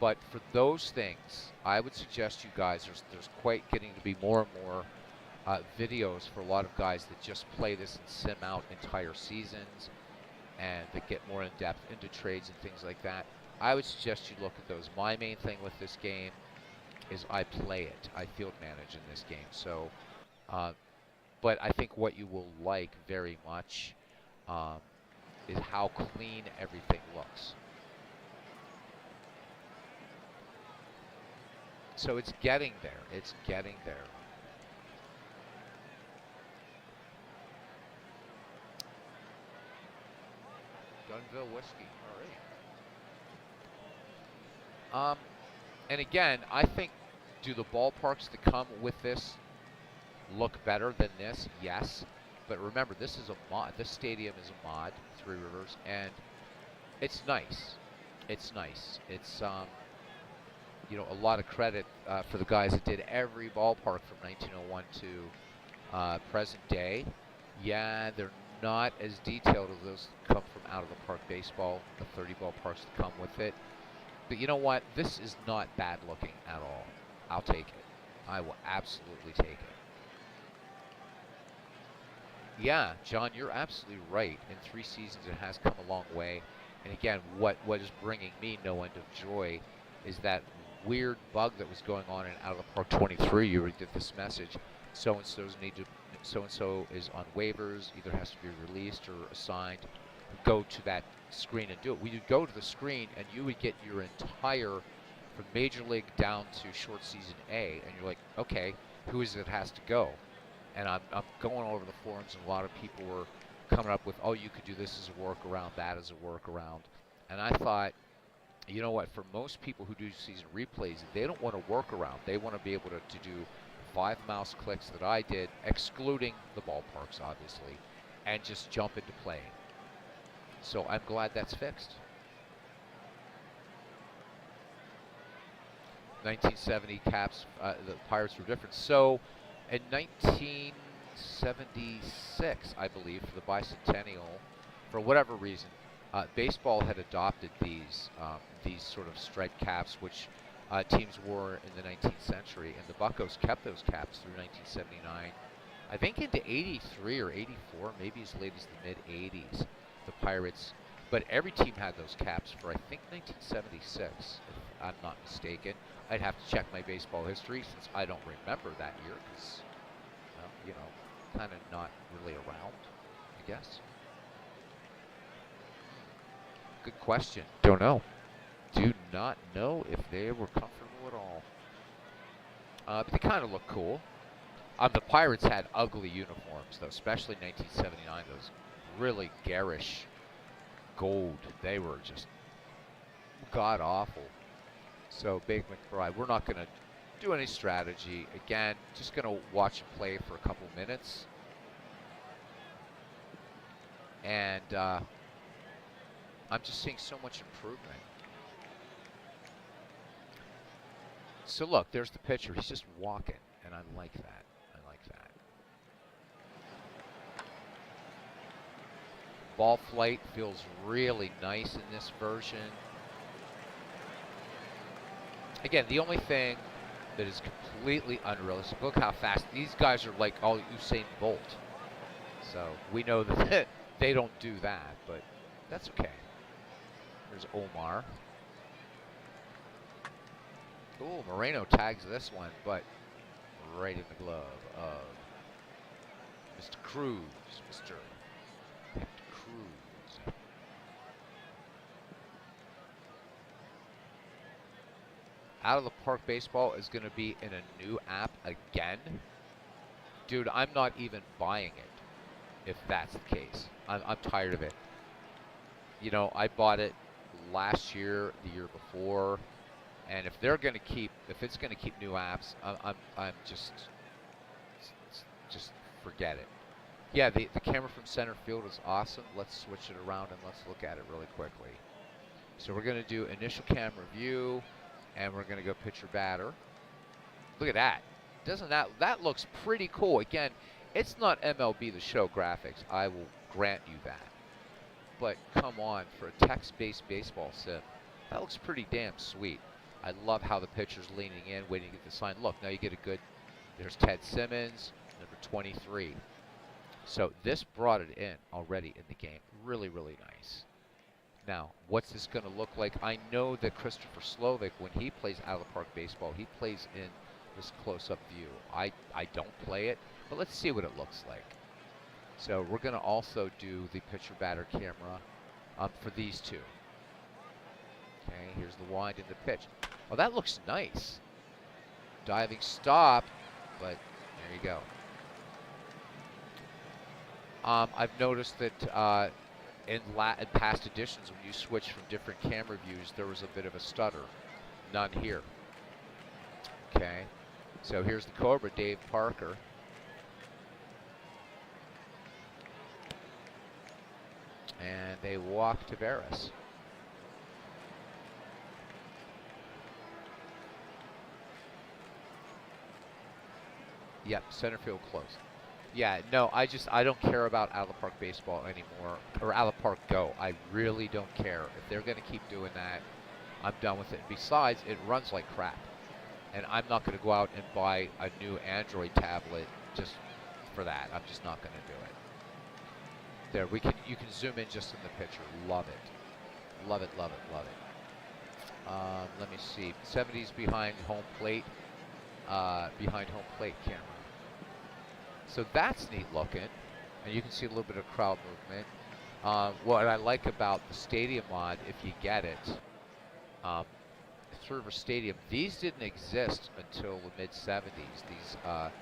but for those things, I would suggest you guys, there's quite getting to be more and more videos for a lot of guys that just play this and sim out entire seasons, and that get more in depth into trades and things like that. I would suggest you look at those. My main thing with this game is I play it. I field manage in this game. So, but I think what you will like very much is how clean everything looks. So it's getting there. It's getting there. Dunville whiskey. All right. And again, I think, do the ballparks that come with this look better than this? Yes. But remember, this is a mod. This stadium is a mod, Three Rivers, and it's nice. It's nice. It's a lot of credit for the guys that did every ballpark from 1901 to present day. Yeah, they're not as detailed as those that come from Out of the Park Baseball, the 30 ballparks that come with it. But you know what? This is not bad looking at all. I'll take it. I will absolutely take it. Yeah, John, you're absolutely right. In 3 seasons, it has come a long way. And again, what is bringing me no end of joy is that weird bug that was going on in Out of the Park 23. You already did this message. So-and-so is on waivers, either has to be released or assigned. Go to that screen and do it. We would go to the screen, and you would get your entire, from Major League down to short season A, and you're like, okay, who is it that has to go? And I'm going over the forums, and a lot of people were coming up with, oh, you could do this as a workaround, that as a workaround. And I thought, you know what, for most people who do season replays, they don't want to work around. They want to be able to do 5 mouse clicks that I did, excluding the ballparks, obviously, and just jump into playing. So I'm glad that's fixed. 1970 Caps, the Pirates were different. So in 1976, I believe, for the bicentennial, for whatever reason, baseball had adopted these sort of striped caps, which teams wore in the 19th century, and the Buccos kept those caps through 1979. I think into 83 or 84, maybe as late as the mid-80s, the Pirates. But every team had those caps for, I think, 1976, if I'm not mistaken. I'd have to check my baseball history since I don't remember that year because, well, kind of not really around, I guess. Good question. Don't know. Do not know if they were comfortable at all. But they kind of look cool. The Pirates had ugly uniforms, though, especially in 1979. Those really garish gold. They were just god-awful. So, Big McBride, we're not going to do any strategy. Again, just going to watch and play for a couple minutes. And I'm just seeing so much improvement. So look, there's the pitcher. He's just walking. I like that. I like that. Ball flight feels really nice in this version. Again, the only thing that is completely unrealistic, look how fast these guys are, like all Usain Bolt. So we know that they don't do that, but that's okay. There's Omar. Ooh, Moreno tags this one, but right in the glove of Mr. Cruz. Mr. Cruz. Out of the Park Baseball is going to be in a new app again. Dude, I'm not even buying it if that's the case. I'm tired of it. You know, I bought it last year, the year before, and if they're going to keep, if it's going to keep new apps, I'm just forget it. Yeah, the camera from center field is awesome. Let's switch it around and let's look at it really quickly. So we're going to do initial camera view, and we're going to go pitcher batter. Look at that. Doesn't that looks pretty cool. Again, it's not MLB The Show graphics. I will grant you that. But come on, for a text-based baseball sim, that looks pretty damn sweet. I love how the pitcher's leaning in, waiting to get the sign. Look, now you get a good, there's Ted Simmons, number 23. So this brought it in already in the game. Really, really nice. Now, what's this going to look like? I know that Christopher Slovic, when he plays out of the park baseball, he plays in this close-up view. I don't play it, but let's see what it looks like. So we're going to also do the pitcher batter camera for these two. Okay, here's the wind and the pitch. Oh, that looks nice. Diving stop, but there you go. I've noticed that in past editions, when you switch from different camera views, there was a bit of a stutter. None here. Okay, so here's the Cobra, Dave Parker. And they walk Tavares. Yep, center field close. Yeah, no, I don't care about out of the park baseball anymore, or out of the park go. I really don't care. If they're going to keep doing that, I'm done with it. Besides, it runs like crap. And I'm not going to go out and buy a new Android tablet just for that. I'm just not going to do it. There, you can zoom in just in the picture. Love it. Love it, love it, love it. Let me see. 70s behind home plate. Behind home plate camera. So that's neat looking. And you can see a little bit of crowd movement. What I like about the stadium mod, if you get it, River Stadium, these didn't exist until the mid-70s.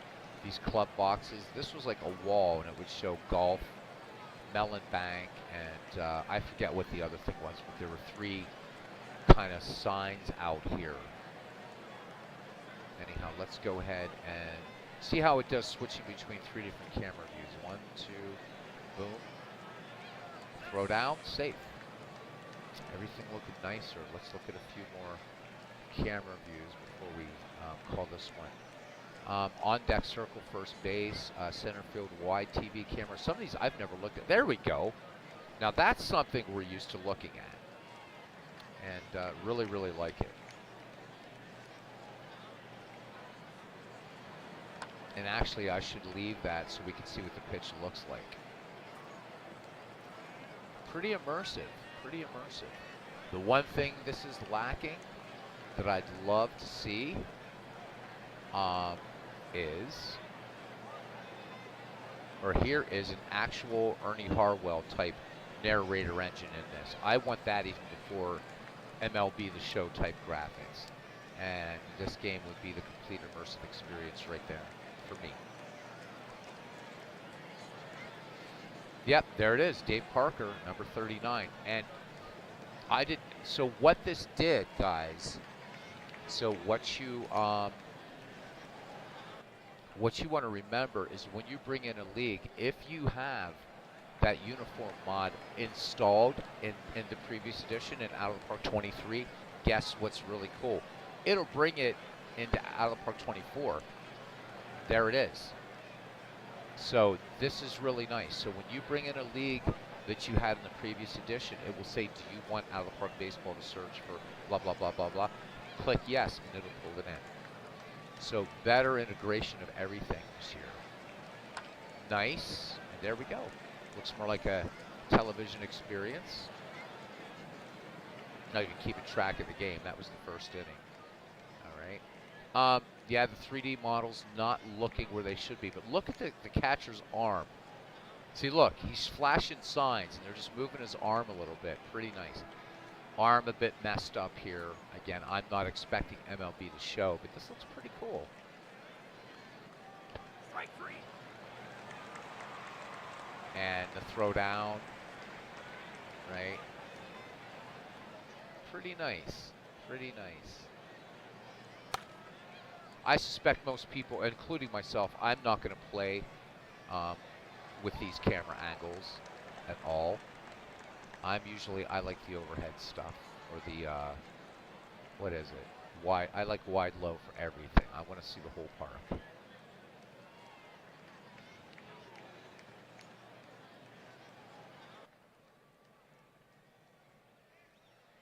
These club boxes. This was like a wall, and it would show golf, Mellon Bank, and I forget what the other thing was, but there were three kind of signs out here. Anyhow, let's go ahead and see how it does switching between three different camera views. 1, 2, boom. Throw down, safe. Everything looking nicer. Let's look at a few more camera views before we call this one. On deck circle, first base, center field, wide TV camera. Some of these I've never looked at. There we go. Now that's something we're used to looking at, and really, really like it. And actually, I should leave that so we can see what the pitch looks like. Pretty immersive, pretty immersive. The one thing this is lacking that I'd love to see is an actual Ernie Harwell type narrator engine in this. I want that even before MLB The Show type graphics. And this game would be the complete immersive experience right there for me. Yep, there it is, Dave Parker, number 39. And so what this did, guys, so what you want to remember is when you bring in a league, if you have that uniform mod installed in the previous edition in Out of the Park 23, guess what's really cool? It'll bring it into Out of the Park 24. there it is. So this is really nice. So when you bring in a league that you had in the previous edition, it will say, do you want out of the park baseball to search for blah, blah, blah, blah, blah. Click yes, and it'll pull it in. So better integration of everything this year. Nice, and there we go. Looks more like a television experience. Now you're keeping track of the game. That was the first inning. All right. Yeah, the 3D models not looking where they should be, but look at the catcher's arm. See, look, he's flashing signs, and they're just moving his arm a little bit. Pretty nice. Arm a bit messed up here. Again, I'm not expecting MLB to show, but this looks pretty cool. Strike 3. And the throw down, right? Pretty nice, pretty nice. I suspect most people, including myself, I'm not going to play with these camera angles at all. I like the overhead stuff, or the, what is it? Wide, I like wide low for everything. I want to see the whole park.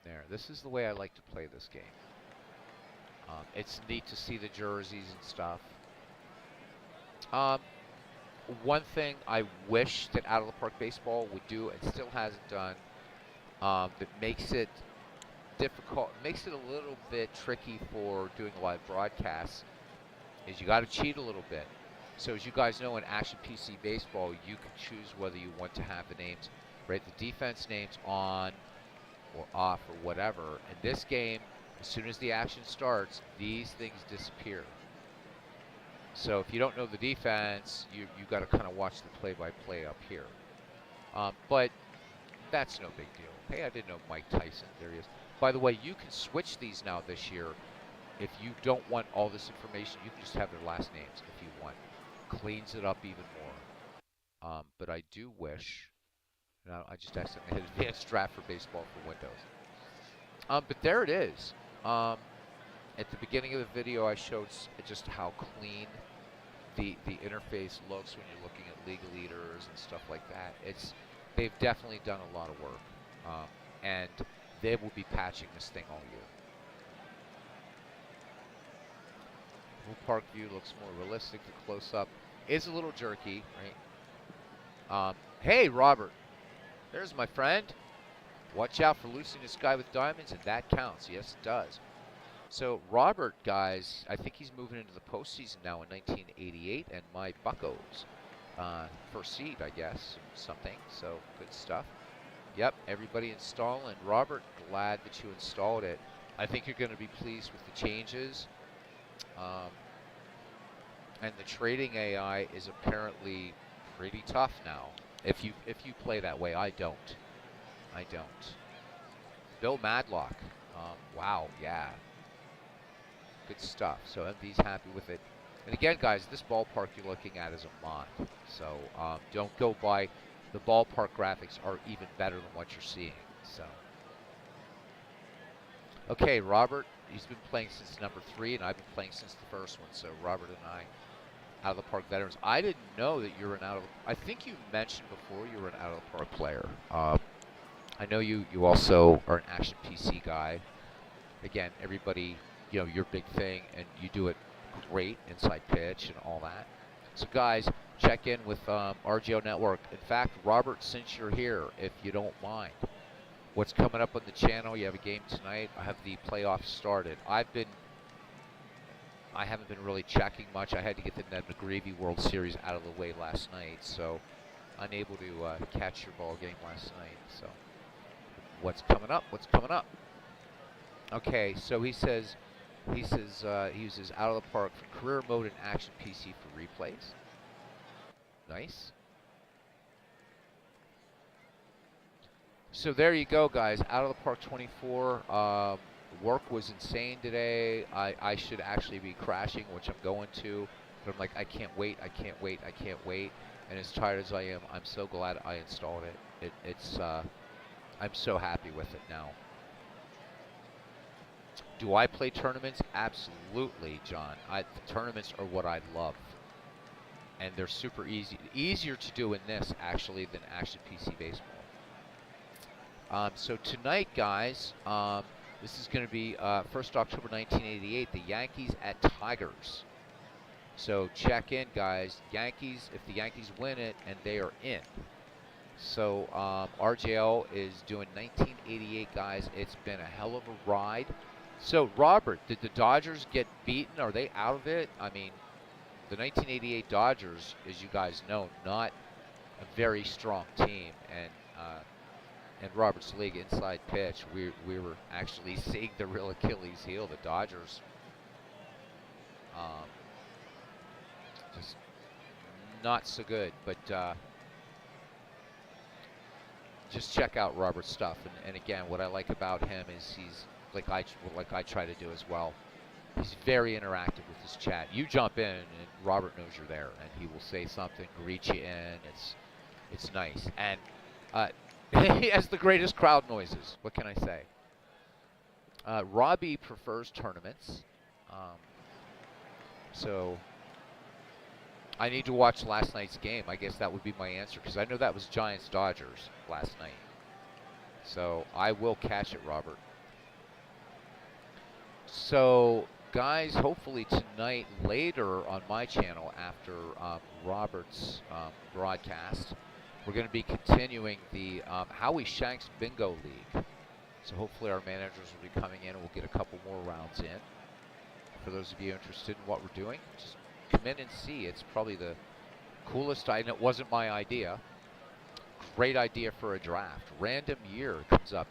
There, this is the way I like to play this game. It's neat to see the jerseys and stuff. One thing I wish that Out of the Park Baseball would do, and still hasn't done, that makes it difficult, makes it a little bit tricky for doing live broadcasts, is you got to cheat a little bit. So as you guys know, in Action PC Baseball, you can choose whether you want to have the names, right, the defense names on or off or whatever. In this game, as soon as the action starts, these things disappear. So if you don't know the defense, you got to kind of watch the play-by-play up here. But that's no big deal. Hey, I didn't know Mike Tyson. There he is. By the way, you can switch these now this year. If you don't want all this information, you can just have their last names if you want. Cleans it up even more. But I do wish... Now, I just accidentally hit advanced draft for baseball for Windows. But there it is. At the beginning of the video, I showed just how clean the interface looks when you're looking at league leaders and stuff like that. They've definitely done a lot of work, and they will be patching this thing all year. Full park view looks more realistic. The close-up is a little jerky, right? Hey, Robert. There's my friend. Watch out for Lucy in the Sky with Diamonds, and that counts. Yes, it does. So Robert, guys, I think he's moving into the postseason now in 1988, and my Buccos, first seed, I guess, something. So good stuff. Yep, everybody installing. Robert, glad that you installed it. I think you're going to be pleased with the changes. And the trading AI is apparently pretty tough now. If you play that way, I don't. Bill Madlock. Wow, yeah. Good stuff. So MV's happy with it. And again, guys, this ballpark you're looking at is a mod. So don't go by the ballpark graphics are even better than what you're seeing. So okay, Robert, he's been playing since number 3, and I've been playing since the first one. So Robert and I, Out of the Park veterans. I didn't know that you're an I think you mentioned before you were an Out of the Park player. I know you also are an Action PC guy. Again, everybody, you know, your big thing, and you do it great, inside pitch and all that. So guys, check in with RGO Network. In fact, Robert, since you're here, if you don't mind, what's coming up on the channel? You have a game tonight. I have the playoffs started. I haven't been really checking much. I had to get the Ned McGreevy World Series out of the way last night, so unable to catch your ball game last night. So what's coming up? What's coming up? Okay, so he says he uses Out of the Park for career mode and Action PC for replays. Nice. So there you go, guys. Out of the Park 24. Work was insane today. I should actually be crashing, which I'm going to. But I'm like, I can't wait. And as tired as I am, I'm so glad I installed it. I'm so happy with it now. Do I play tournaments? Absolutely, John. The tournaments are what I love. and they're super easy, easier to do in this actually than Action PC Baseball. So tonight, guys, this is going to be 1st October 1988, the Yankees at Tigers. So check in, guys. Yankees, if the Yankees win it, and they are in. So RJL is doing 1988, guys. It's been a hell of a ride. So, Robert, did the Dodgers get beaten? Are they out of it? I mean, the 1988 Dodgers, as you guys know, not a very strong team. And in Robert's league inside pitch, we were actually seeing the real Achilles heel. The Dodgers just not so good. But just check out Robert's stuff. And again, what I like about him is he's like I try to do as well. He's very interactive with his chat. You jump in, and Robert knows you're there, and he will say something, greet you in. It's nice, and he has the greatest crowd noises. What can I say? Robbie prefers tournaments, so I need to watch last night's game. I guess that would be my answer, because I know that was Giants-Dodgers last night. So I will catch it, Robert. So, guys, hopefully tonight, later on my channel, after Robert's broadcast, we're going to be continuing the Howie Shanks Bingo League. So hopefully our managers will be coming in and we'll get a couple more rounds in. For those of you interested in what we're doing, just come in and see. It's probably the coolest idea. It wasn't my idea. Great idea for a draft. Random year comes up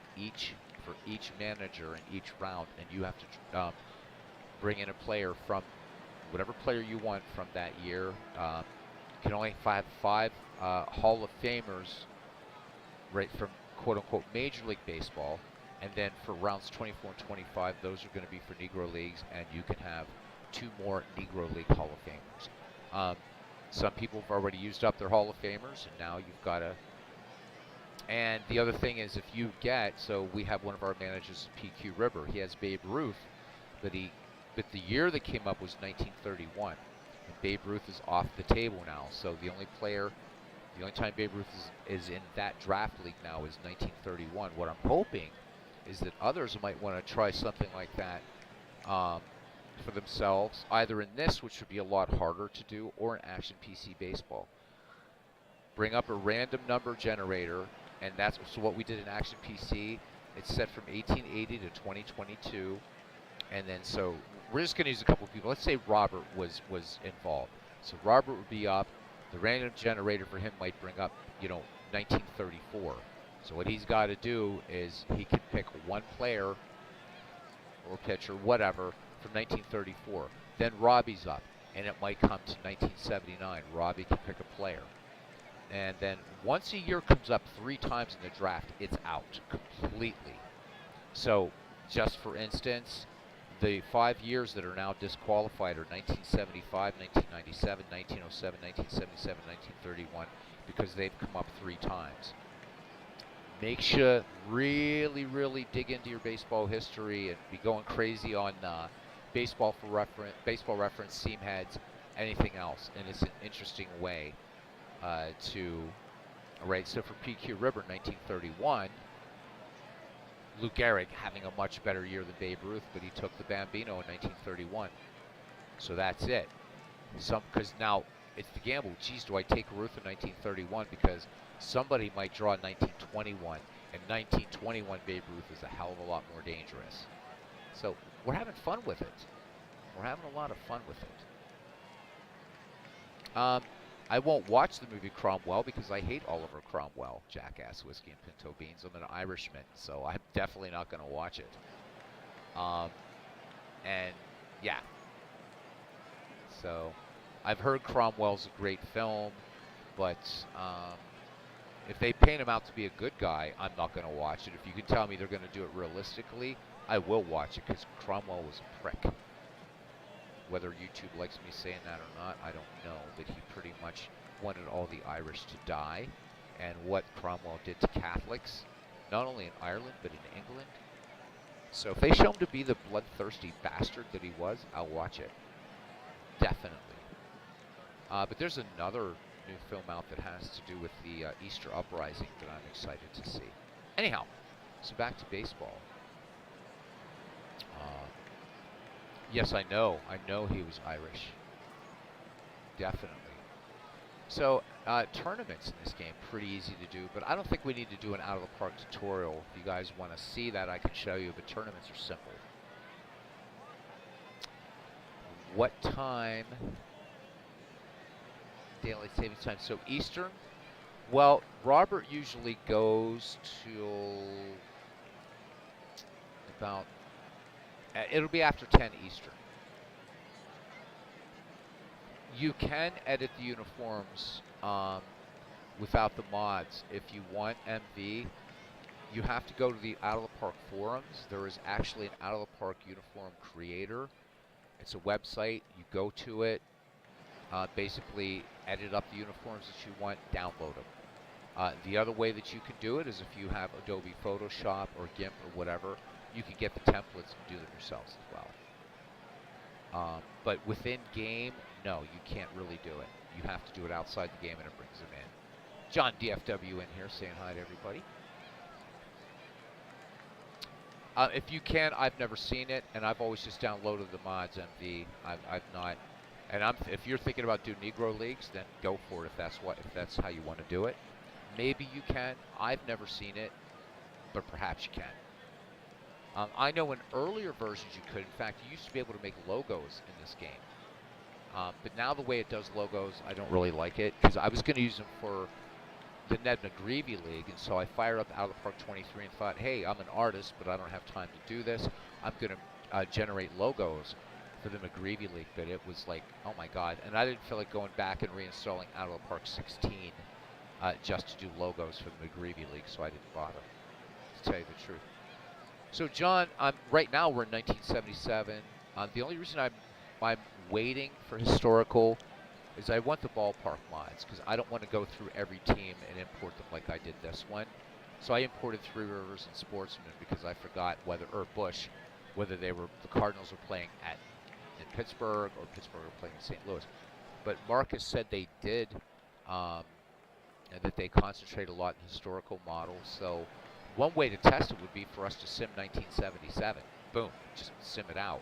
for each manager in each round, and you have to bring in a player from whatever player you want from that year. You can only have five Hall of Famers, right, from quote-unquote Major League Baseball, and then for rounds 24 and 25, those are going to be for Negro Leagues, and you can have 2 more Negro League Hall of Famers. Some people have already used up their Hall of Famers, and now you've got to. And the other thing is, if you get, so we have one of our managers, PQ River. He has Babe Ruth, but the year that came up was 1931, and Babe Ruth is off the table now. So the only time Babe Ruth is in that draft league now is 1931. What I'm hoping is that others might want to try something like that for themselves, either in this, which would be a lot harder to do, or in Action PC Baseball. Bring up a random number generator. And that's so what we did in Action PC. It's set from 1880 to 2022, and then so we're just going to use a couple of people. Let's say Robert was involved. So Robert would be up. The random generator for him might bring up, 1934. So what he's got to do is he can pick one player or pitcher, whatever, from 1934. Then Robbie's up, and it might come to 1979. Robbie can pick a player. And then once a year comes up 3 times in the draft, it's out completely. So just for instance, the 5 years that are now disqualified are 1975, 1997, 1907, 1977, 1931, because they've come up 3 times. Make sure really, really dig into your baseball history and be going crazy on baseball reference, seam heads, anything else. And it's an interesting way so for PQ River 1931, Lou Gehrig having a much better year than Babe Ruth, but he took the Bambino in 1931. So that's it. Because now it's the gamble. Geez, do I take Ruth in 1931? Because somebody might draw 1921, and 1921 Babe Ruth is a hell of a lot more dangerous. So we're having fun with it. We're having a lot of fun with it. I won't watch the movie Cromwell because I hate Oliver Cromwell, Jackass, Whiskey and Pinto Beans. I'm an Irishman, so I'm definitely not going to watch it. And yeah. So I've heard Cromwell's a great film, but if they paint him out to be a good guy, I'm not going to watch it. If you can tell me they're going to do it realistically, I will watch it because Cromwell was a prick. Whether YouTube likes me saying that or not, I don't know. But he pretty much wanted all the Irish to die. And what Cromwell did to Catholics, not only in Ireland, but in England. So if they show him to be the bloodthirsty bastard that he was, I'll watch it. Definitely. But there's another new film out that has to do with the Easter uprising that I'm excited to see. Anyhow, so back to baseball. Uh, yes, I know. I know he was Irish. Definitely. So tournaments in this game, pretty easy to do, but I don't think we need to do an out of the park tutorial. If you guys want to see that, I can show you, but tournaments are simple. What time? Daylight savings time. So Eastern. Well, Robert usually goes till about. It'll be after 10 Eastern. You can edit the uniforms without the mods. If you want MV, you have to go to the Out of the Park forums. There is actually an Out of the Park uniform creator. It's a website. You go to it, basically edit up the uniforms that you want, download them. The other way that you can do it is if you have Adobe Photoshop or GIMP or whatever, you can get the templates and do them yourselves as well. But within game, no, you can't really do it. You have to do it outside the game and it brings them in. John DFW in here saying hi to everybody. If you can, I've never seen it, and I've always just downloaded the mods MV. I've not, and if you're thinking about doing Negro Leagues, then go for it if that's how you want to do it. Maybe you can. I've never seen it, but perhaps you can. I know in earlier versions you could. In fact, you used to be able to make logos in this game. But now the way it does logos, I don't really like it, because I was going to use them for the Ned McGreevy League, and so I fired up Out of the Park 23 and thought, hey, I'm an artist, but I don't have time to do this. I'm going to generate logos for the McGreevy League, but it was like, oh my god. And I didn't feel like going back and reinstalling Out of the Park 16 just to do logos for the McGreevy League, so I didn't bother, to tell you the truth. So, John, right now we're in 1977. The only reason I'm waiting for historical is I want the ballpark mods, because I don't want to go through every team and import them like I did this one. So I imported Three Rivers and Sportsman because I forgot whether, or Bush, whether the Cardinals were playing in Pittsburgh or Pittsburgh were playing in St. Louis. But Marcus said they did, and that they concentrate a lot in historical models. So one way to test it would be for us to sim 1977. Boom, just sim it out,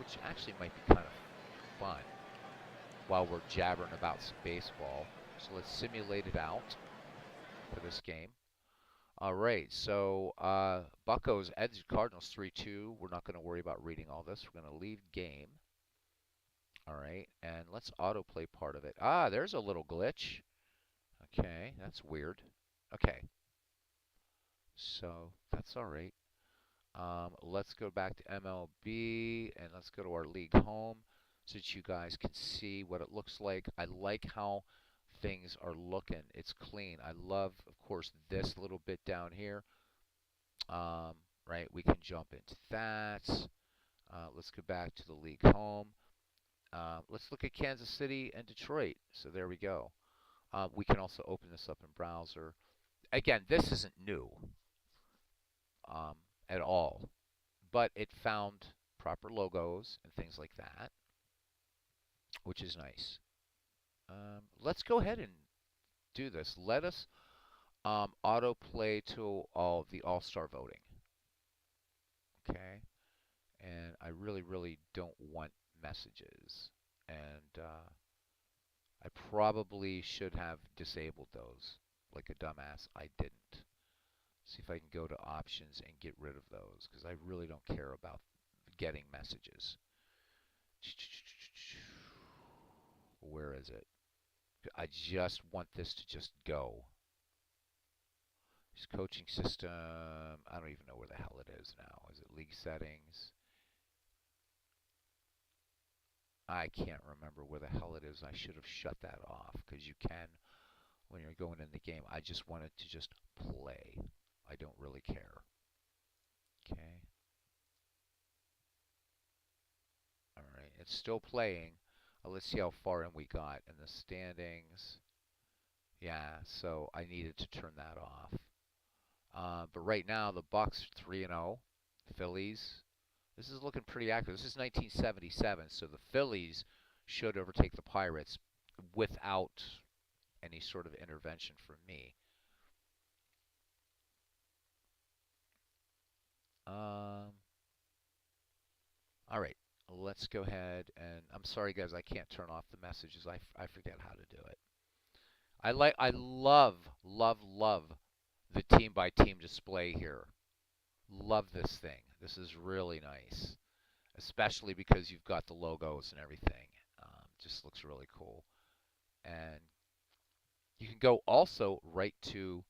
which actually might be kind of fun while we're jabbering about some baseball. So let's simulate it out for this game. All right, so Buccos edged Cardinals 3-2. We're not going to worry about reading all this. We're going to leave game. All right, and let's autoplay part of it. There's a little glitch. Okay, that's weird. Okay, so that's all right. Let's go back to MLB, and let's go to our league home so that you guys can see what it looks like. I like how things are looking. It's clean. I love, of course, this little bit down here. Right, we can jump into that. Let's go back to the league home. Let's look at Kansas City and Detroit. So there we go. We can also open this up in browser. Again, this isn't new at all, but it found proper logos and things like that, which is nice. Let's go ahead and do this. Let us autoplay to all the All-Star voting. Okay, and I really don't want messages, and I probably should have disabled those. Like a dumbass, I didn't. See if I can go to options and get rid of those, because I really don't care about getting messages. Where is it? I just want this to just go. This coaching system, I don't even know where the hell it is now. Is it league settings? I can't remember where the hell it is. I should have shut that off, because you can when you're going in the game. I just want it to just play. I don't really care. Okay. All right. It's still playing. Let's see how far in we got in the standings. Yeah, so I needed to turn that off. But right now, the Bucks 3-0. Phillies. This is looking pretty accurate. This is 1977, so the Phillies should overtake the Pirates. without any sort of intervention from me. Um, all right, let's go ahead and I'm sorry guys, I can't turn off the messages. I forget how to do it. I love the team by team display here. Love this thing. This is really nice, especially because you've got the logos and everything. Just looks really cool. And you can go also right to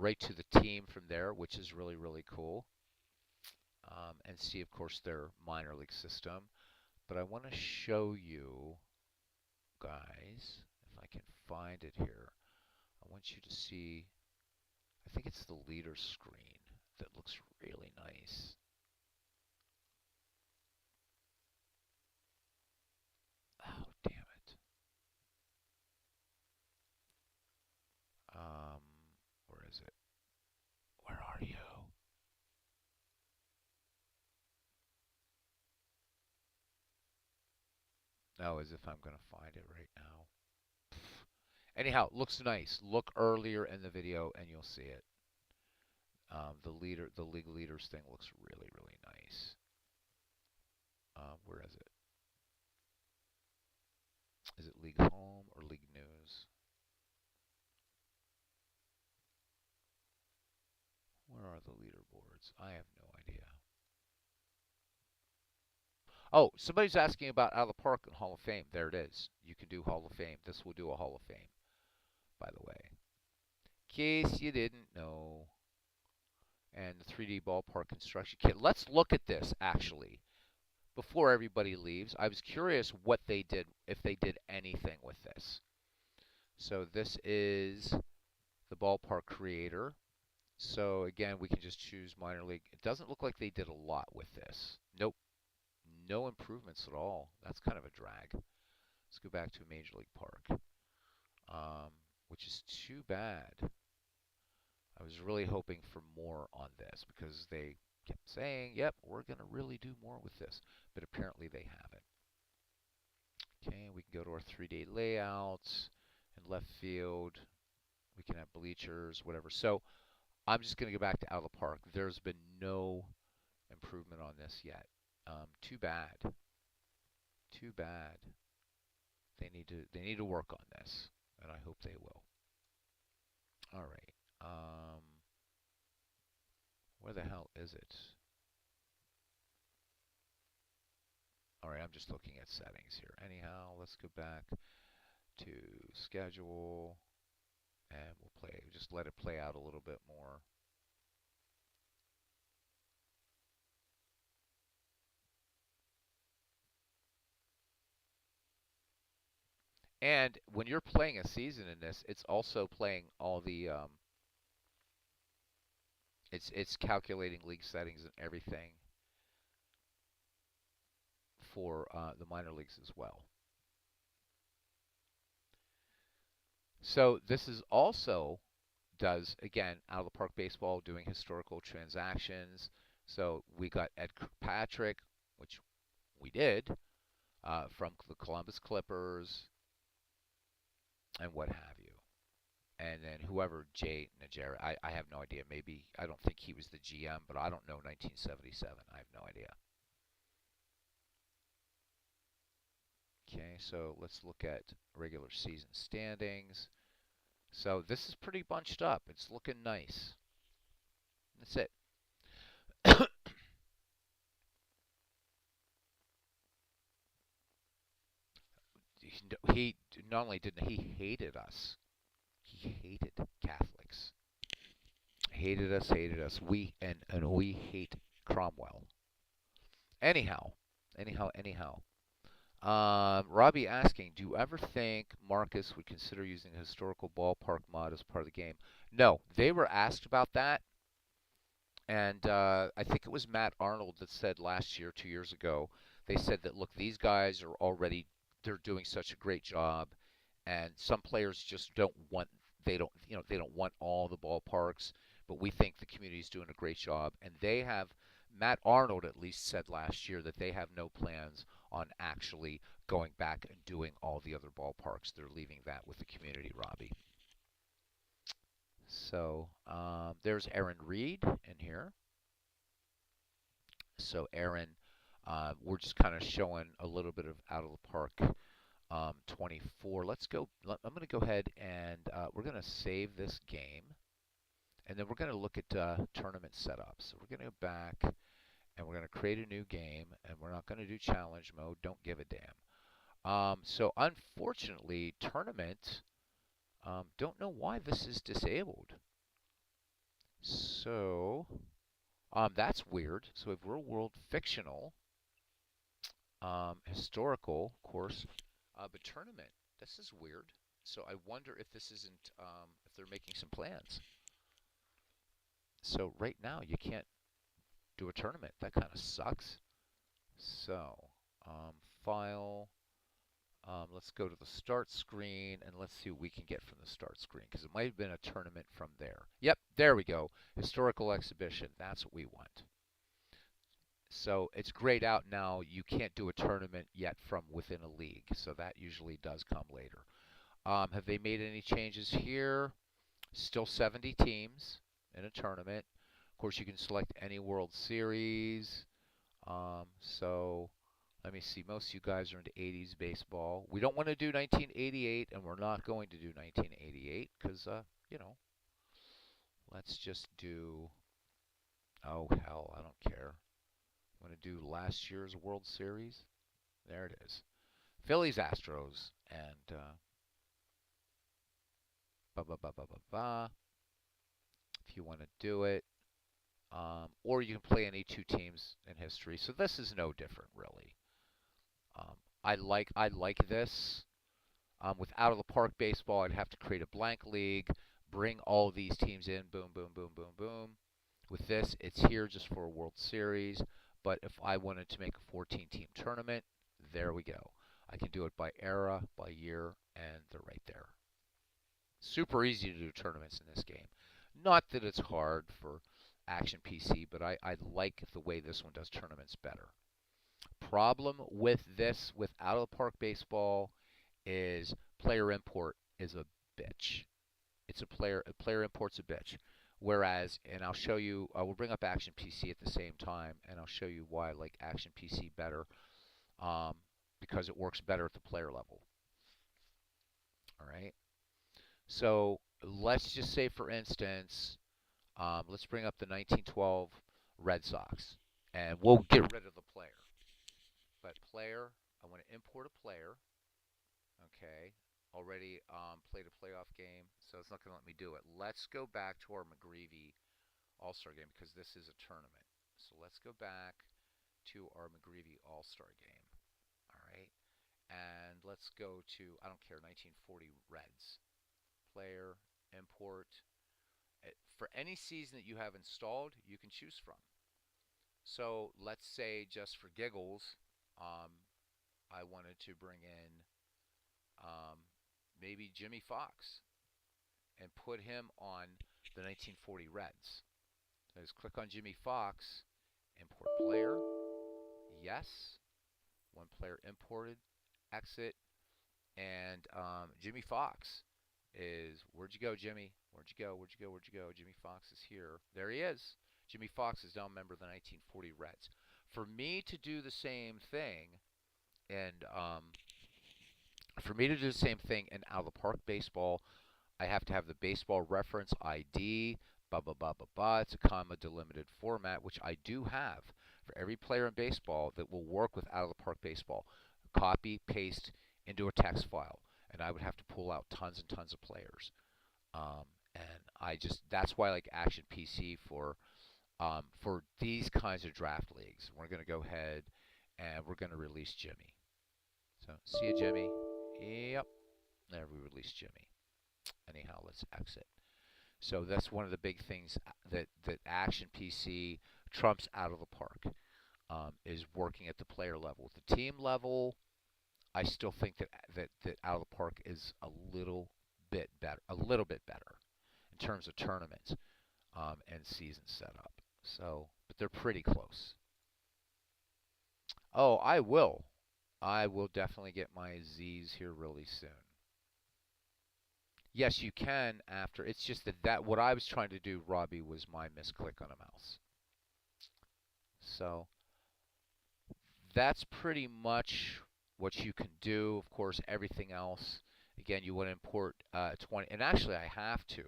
the team from there, which is really cool. And see, of course, their minor league system. But I want to show you guys, if I can find it here. I want you to see. I think it's the leader screen that looks really nice. Oh, damn it. Um, where is it? Where are you? No, as if I'm going to find it right now. Anyhow, looks nice. Look earlier in the video and you'll see it. The league leaders thing looks really nice. Where is it? Is it League Home or League News? Where are the leaderboards? I have no idea. Oh, somebody's asking about Out of the Park and Hall of Fame. There it is. You can do Hall of Fame. This will do a Hall of Fame, by the way. In case you didn't know. And the 3D ballpark construction kit. Let's look at this, actually, before everybody leaves. I was curious what they did, if they did anything with this. So this is the ballpark creator. So again, we can just choose minor league. It doesn't look like they did a lot with this. Nope. No improvements at all. That's kind of a drag. Let's go back to Major League Park, which is too bad. I was really hoping for more on this because they kept saying, yep, we're going to really do more with this. But apparently they haven't. Okay, we can go to our 3D layouts and left field. We can have bleachers, whatever. So I'm just going to go back to Out of the Park. There's been no improvement on this yet. Too bad. Too bad. They need to work on this, and I hope they will. All right. Where the hell is it? All right, I'm just looking at settings here. Anyhow, let's go back to schedule, and we'll play. Just let it play out a little bit more. And when you're playing a season in this, it's also playing all the it's calculating league settings and everything for the minor leagues as well. So this is also does again Out of the Park baseball doing historical transactions. So we got Ed Kirkpatrick, which we did from the Columbus Clippers and what have you. And then whoever Jay Najera, I have no idea. Maybe I don't think he was the GM, but I don't know 1977. I have no idea. Okay, so let's look at regular season standings. So this is pretty bunched up. It's looking nice. That's it. He not only didn't he hated us, he hated Catholics. Hated us. And we hate Cromwell. Anyhow, anyhow. Robbie asking, do you ever think Marcus would consider using a historical ballpark mod as part of the game? No, they were asked about that, and I think it was Matt Arnold that said last year, 2 years ago, they said that look, these guys are already they're doing such a great job, and some players just don't want they don't want all the ballparks, but we think the community is doing a great job, and they have Matt Arnold at least said last year that they have no plans on actually going back and doing all the other ballparks. They're leaving that with the community, Robbie. So there's Aaron Reed in here. So Aaron, we're just kind of showing a little bit of out of the park 24. Let's go. I'm going to go ahead and we're going to save this game, and then we're going to look at tournament setups. So we're going to go back, and we're going to create a new game, and we're not going to do challenge mode. Don't give a damn. So unfortunately, tournament. Don't know why this is disabled. So that's weird. So we have real world, fictional, historical, of course, but tournament. This is weird. So I wonder if this isn't if they're making some plans. So right now you can't do a tournament. That kind of sucks. So file. Let's go to the start screen and let's see what we can get from the start screen because it might have been a tournament from there. Yep, there we go. Historical exhibition. That's what we want. So it's grayed out now. You can't do a tournament yet from within a league. So that usually does come later. Have they made any changes here? Still 70 teams in a tournament. Of course, you can select any World Series. So let me see. Most of you guys are into 80s baseball. We don't want to do 1988, and we're not going to do 1988 because, you know, let's just do, oh, hell, I don't care. I'm going to do last year's World Series. There it is. Phillies, Astros, and if you want to do it. Or you can play any two teams in history. So this is no different, really. I like this. With out of the park baseball, I'd have to create a blank league, bring all of these teams in, boom, boom, boom, boom, boom. With this, it's here just for a World Series. But if I wanted to make a 14-team tournament, there we go. I can do it by era, by year, and they're right there. Super easy to do tournaments in this game. Not that it's hard for Action PC, but I like the way this one does tournaments better. Problem with this, with out of the park baseball, is player import is a bitch. It's a player import's a bitch. Whereas, and I'll show you, I will bring up Action PC at the same time, and I'll show you why I like Action PC better, because it works better at the player level. All right. So let's just say, for instance, let's bring up the 1912 Red Sox, and we'll get rid of the player. But player, I want to import a player. Okay, already played a playoff game, so it's not going to let me do it. Let's go back to our McGreevy All-Star game because this is a tournament. So let's go back to our McGreevy All-Star game. All right, and let's go to, I don't care, 1940 Reds. Player, import. For any season that you have installed, you can choose from. So let's say, just for giggles, I wanted to bring in maybe Jimmy Fox and put him on the 1940 Reds. So just click on Jimmy Fox, import player, yes, one player imported, exit, and Jimmy Fox is, where'd you go, Jimmy? Where'd you go? Where'd you go? Where'd you go? Jimmy Fox is here. There he is. Jimmy Fox is now a member of the 1940 Reds. For me to do the same thing, and in out of the park baseball, I have to have the baseball reference ID, blah, blah, blah, blah, blah. It's a comma delimited format, which I do have for every player in baseball that will work with out of the park baseball. Copy, paste into a text file, and I would have to pull out tons and tons of players. And that's why I like Action PC for these kinds of draft leagues. We're going to go ahead and we're going to release Jimmy. So, see you, Jimmy. Yep. There, we released Jimmy. Anyhow, let's exit. So that's one of the big things that Action PC trumps out of the park, is working at the player level. At the team level, I still think that out of the park is a little bit better in terms of tournaments and season setup. So, but they're pretty close. Oh, I will. I will definitely get my Z's here really soon. Yes, you can after. It's just that what I was trying to do, Robbie, was my misclick on a mouse. So that's pretty much what you can do. Of course, everything else, again, you want to import 20, and actually I have to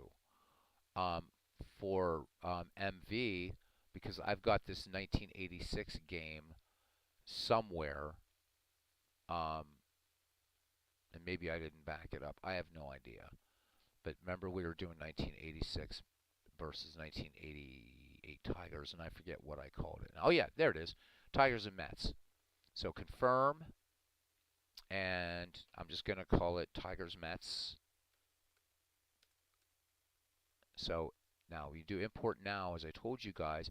um, for MV because I've got this 1986 game somewhere, um, and maybe I didn't back it up. I have no idea. But remember, we were doing 1986 versus 1988 Tigers, and I forget what I called it. Oh, yeah, there it is. Tigers and Mets. So confirm, and I'm just going to call it Tigers Mets. So now you do import now, as I told you guys.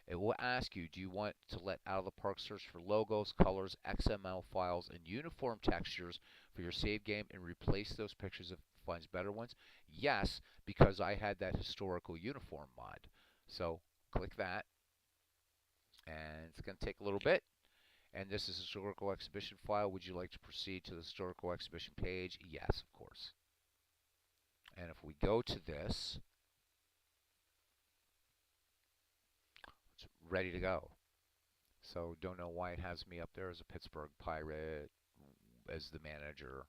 It will ask you, do you want to let out of the park search for logos, colors, XML files, and uniform textures for your save game and replace those pictures if it finds better ones? Yes, because I had that historical uniform mod. So click that, and it's going to take a little bit. And this is a historical exhibition file. Would you like to proceed to the historical exhibition page? Yes, of course. And if we go to this, it's ready to go. So don't know why it has me up there as a Pittsburgh Pirate, as the manager,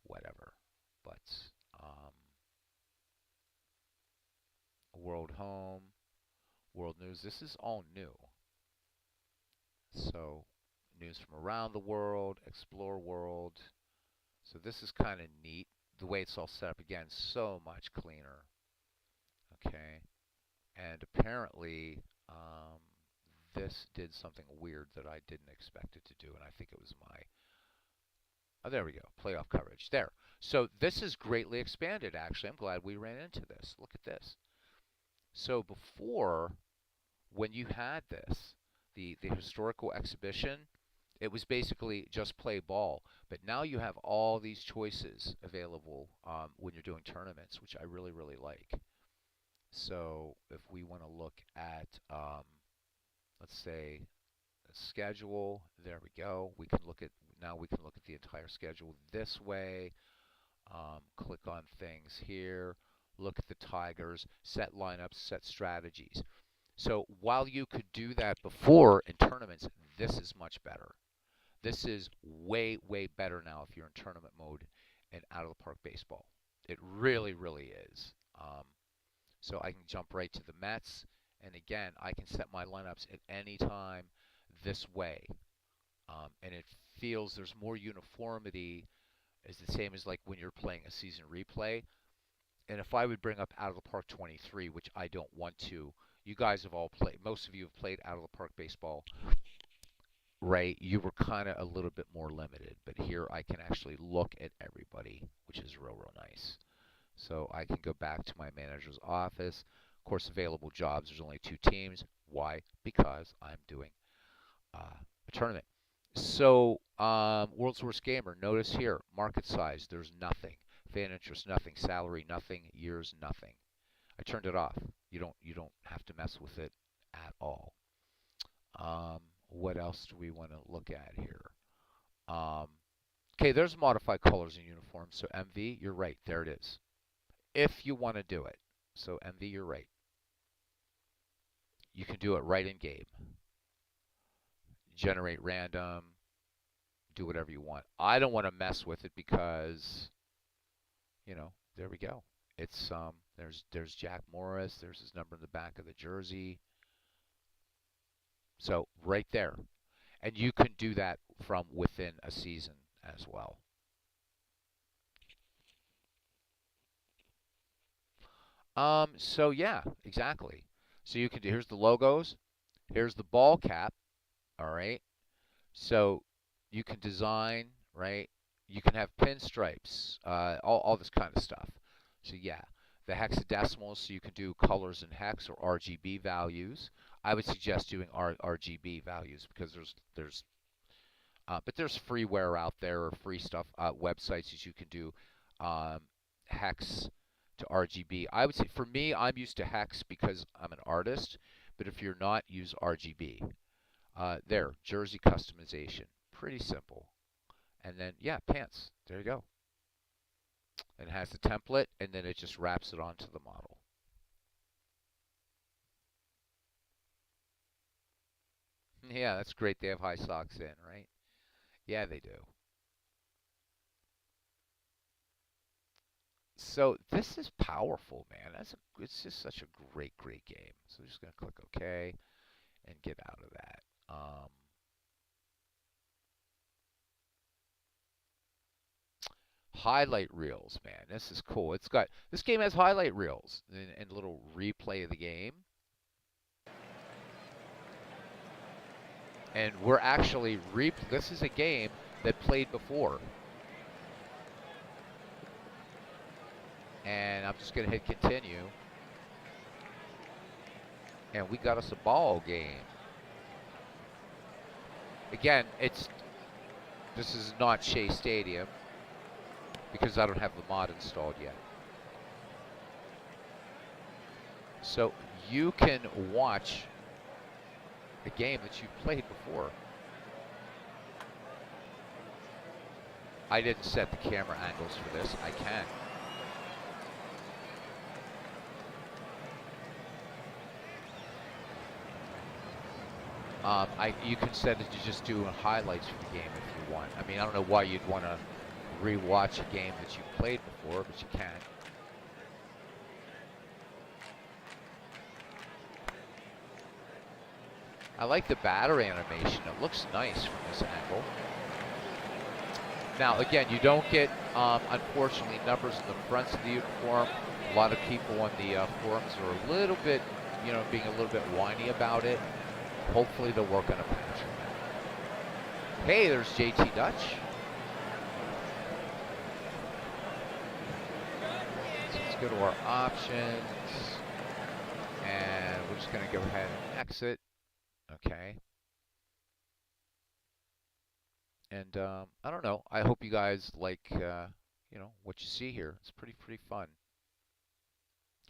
whatever. But World Home, World News, this is all new. So news from around the world, Explore World. So this is kind of neat. The way it's all set up, again, so much cleaner. Okay. And apparently, this did something weird that I didn't expect it to do, and I think it was my... Oh, there we go. Playoff coverage. There. So this is greatly expanded, actually. I'm glad we ran into this. Look at this. So before, when you had this, the historical exhibition, it was basically just play ball. But now you have all these choices available when you're doing tournaments, which I really, really like. So if we want to look at, let's say, a schedule, there we go. We can look at now we can look at the entire schedule this way. Click on things here. Look at the Tigers, set lineups, set strategies. So while you could do that before in tournaments, this is much better. This is way, way better now if you're in tournament mode and out of the park baseball. It really, really is. So I can jump right to the Mets. And again, I can set my lineups at any time this way. And it feels there's more uniformity. It's the same as like when you're playing a season replay. And if I would bring up Out of the Park 23, which I don't want to, you guys have all played, most of you have played Out of the Park baseball, right? You were kind of a little bit more limited. But here I can actually look at everybody, which is real, real nice. So I can go back to my manager's office. Of course, available jobs, there's only 2 teams. Why? Because I'm doing a tournament. So, World's Worst Gamer, notice here, market size, there's nothing. Fan interest, nothing. Salary, nothing. Years, nothing. I turned it off. You don't have to mess with it at all. What else do we want to look at here? Okay, there's modified colors and uniforms. So MV, you're right. There it is. If you want to do it. So MV, you're right. You can do it right in game. Generate random. Do whatever you want. I don't want to mess with it because, there we go. It's there's Jack Morris. There's his number in the back of the jersey. So right there. And you can do that from within a season as well. So yeah, exactly. So you can do, here's the logos, here's the ball cap, all right? So you can design, right? You can have pinstripes, all this kind of stuff. So yeah, the hexadecimals, so you can do colors in hex or RGB values. I would suggest doing RGB values because but there's freeware out there or free stuff, websites that you can do hex to RGB. I would say for me, I'm used to hex because I'm an artist, But if you're not, use RGB. There, jersey customization. Pretty simple. And then, yeah, pants. There you go. It has the template, and then it just wraps it onto the model. Yeah, that's great. They have high socks in, right? Yeah, they do. So this is powerful, man. It's just such a great game. So I'm just gonna click OK and get out of that. Highlight reels, man. This is cool. This game has highlight reels and a little replay of the game. And we're actually this is a game that played before. And I'm just gonna hit continue. And we got us a ball game. Again, this is not Shea Stadium because I don't have the mod installed yet. So you can watch a game that you've played before. I didn't set the camera angles for this. I can. You can set it to just do highlights for the game if you want. I mean, I don't know why you'd want to re-watch a game that you've played before, but you can. I like the batter animation. It looks nice from this angle. Now, again, you don't get, unfortunately, numbers in the fronts of the uniform. A lot of people on the forums are a little bit, being a little bit whiny about it. Hopefully they'll work on a patch. Hey, there's JT Dutch. So let's go to our options. And we're just going to go ahead and exit. Okay. And I don't know. I hope you guys like, what you see here. It's pretty fun.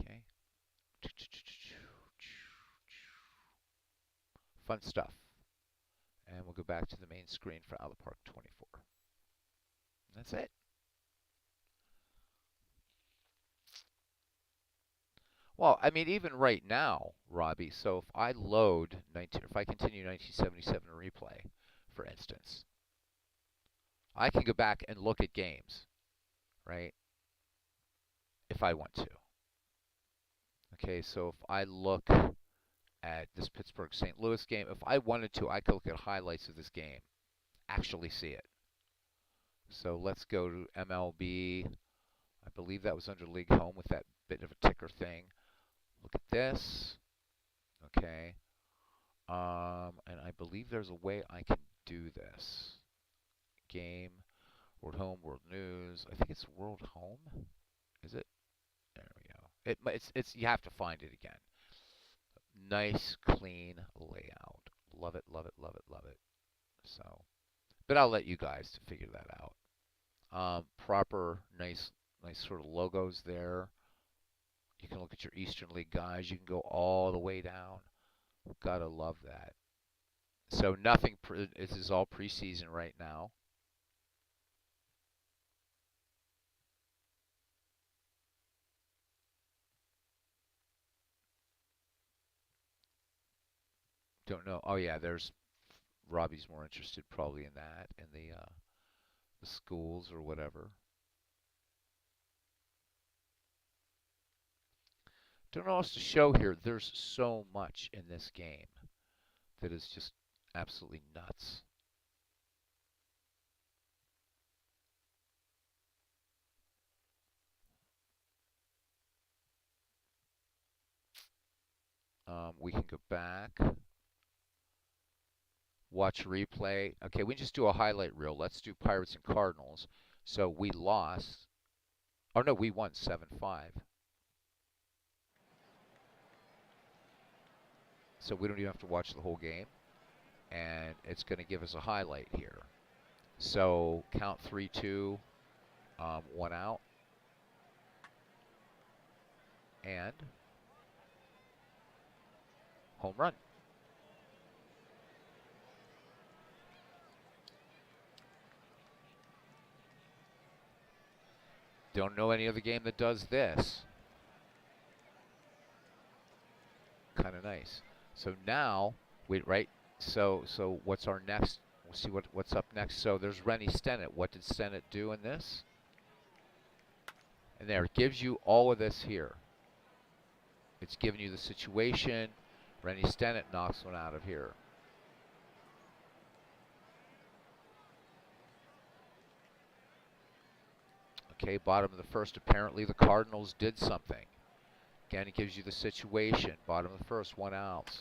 Okay. Fun stuff. And we'll go back to the main screen for Ballpark 24. That's it. Well, I mean, even right now, Robbie, so if I if I continue 1977 replay, for instance, I can go back and look at games, right? If I want to. Okay, so if I look at this Pittsburgh St. Louis game, if I wanted to, I could look at highlights of this game, actually see it. So let's go to MLB. I believe that was under League Home with that bit of a ticker thing. Look at this. Okay. And I believe there's a way I can do this. Game, World Home, World News. I think it's World Home. Is it? There we go. It's you have to find it again. Nice, clean layout. Love it, love it, love it, love it. So, but I'll let you guys figure that out. Proper, nice sort of logos there. You can look at your Eastern League guys. You can go all the way down. Gotta love that. So nothing. This is all preseason right now. Don't know. Oh yeah, there's Robbie's more interested probably in that and the schools or whatever. Don't know what else to show here. There's so much in this game that is just absolutely nuts. We can go back. Watch replay. Okay, we just do a highlight reel. Let's do Pirates and Cardinals. So we lost. Oh no, we won 7-5. So we don't even have to watch the whole game. And it's going to give us a highlight here. So count 3-2, 1 out. And home run. Don't know any other game that does this. Kind of nice. So now, wait, right? So what's our next? We'll see what's up next. So there's Rennie Stennett. What did Stennett do in this? And there, it gives you all of this here. It's giving you the situation. Rennie Stennett knocks one out of here. Okay, bottom of the first, apparently the Cardinals did something. Again, it gives you the situation. Bottom of the first, 1 out.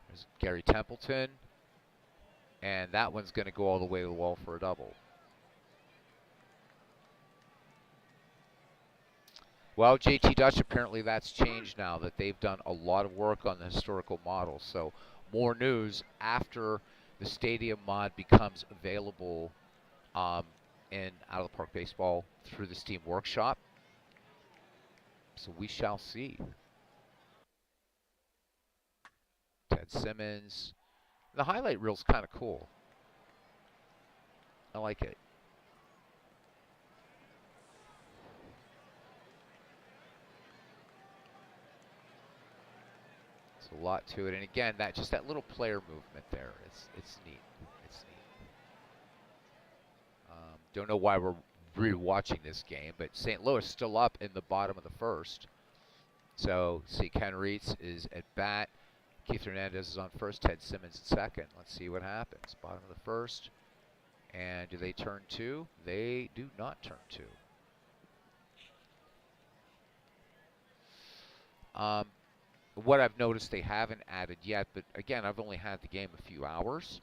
There's Gary Templeton. And that one's going to go all the way to the wall for a double. Well, JT Dutch, apparently that's changed now, that they've done a lot of work on the historical model. So more news after the stadium mod becomes available in Out of the Park Baseball through the Steam Workshop. So we shall see. Ted Simmons. The highlight reel's kind of cool. I like it. There's a lot to it, and again, that little player movement there, it's neat. It's neat. Don't know why we're re-watching this game, but St. Louis still up in the bottom of the first. So see, Ken Reitz is at bat. Keith Hernandez is on first. Ted Simmons at second. Let's see what happens. Bottom of the first. And do they turn two? They do not turn two. What I've noticed they haven't added yet, but again, I've only had the game a few hours,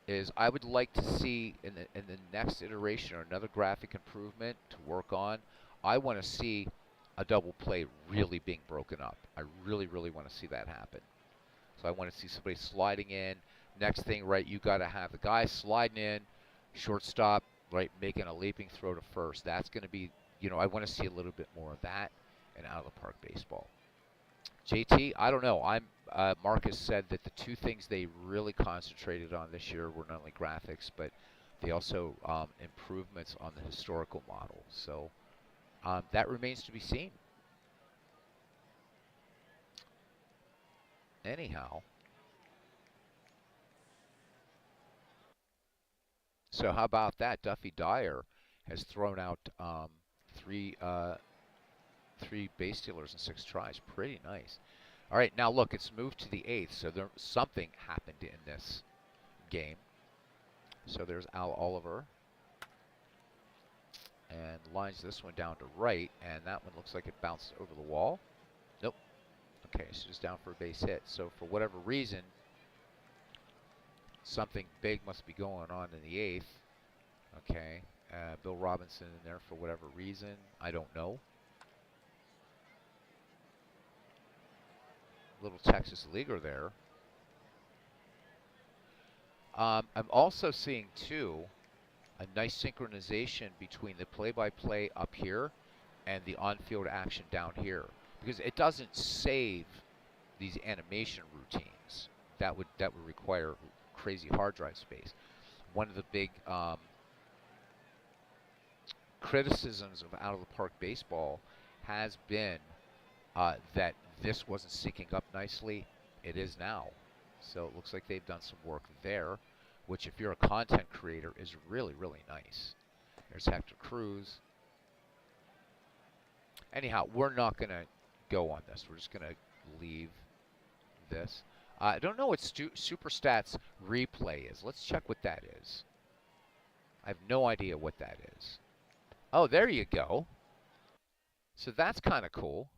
is I would like to see in the next iteration or another graphic improvement to work on. I want to see a double play really being broken up. I really, really want to see that happen. So I want to see somebody sliding in. Next thing, right, you got to have the guy sliding in, shortstop, right, making a leaping throw to first. That's going to be, you know, I want to see a little bit more of that in Out of the Park Baseball. JT, I don't know. Marcus said that the two things they really concentrated on this year were not only graphics, but they also improvements on the historical model. So that remains to be seen. Anyhow, so how about that? Duffy Dyer has thrown out three base stealers in 6 tries. Pretty nice. All right, now look, it's moved to the 8th, so something happened in this game. So there's Al Oliver. And lines this one down to right, and that one looks like it bounced over the wall. Nope. Okay, so just down for a base hit. So for whatever reason, something big must be going on in the 8th. Okay, Bill Robinson in there for whatever reason. I don't know. Little Texas leaguer there. I'm also seeing, too, a nice synchronization between the play-by-play up here and the on-field action down here, because it doesn't save these animation routines. That would require crazy hard drive space. One of the big criticisms of Out of the Park Baseball has been that this wasn't syncing up nicely. It is now. So it looks like they've done some work there, which if you're a content creator is really, really nice. There's Hector Cruz. Anyhow, we're not going to go on this. We're just going to leave this. I don't know what Super Stats Replay is. Let's check what that is. I have no idea what that is. Oh, there you go. So that's kind of cool.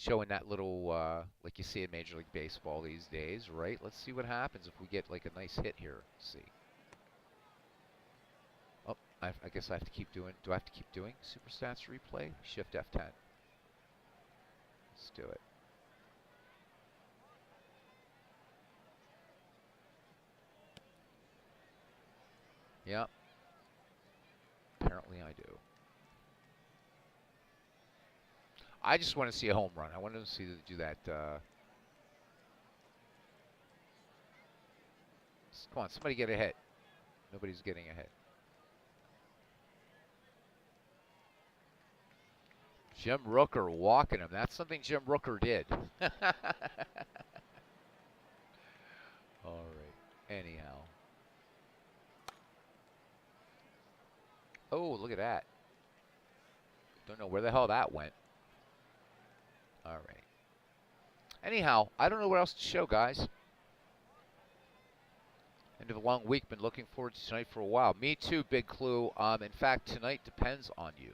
Showing that little, like you see in Major League Baseball these days, right? Let's see what happens if we get like a nice hit here. Let's see. Oh, I guess I have to keep doing, do I have to keep doing Super Stats Replay? Shift F10. Let's do it. Yep. Apparently I do. I just want to see a home run. I want to see do that Come on, somebody get a hit. Nobody's getting a hit. Jim Rooker walking him. That's something Jim Rooker did. All right. Anyhow. Oh, look at that. Don't know where the hell that went. All right. Anyhow, I don't know what else to show, guys. End of a long week. Been looking forward to tonight for a while. Me too, Big Clue. In fact, tonight depends on you.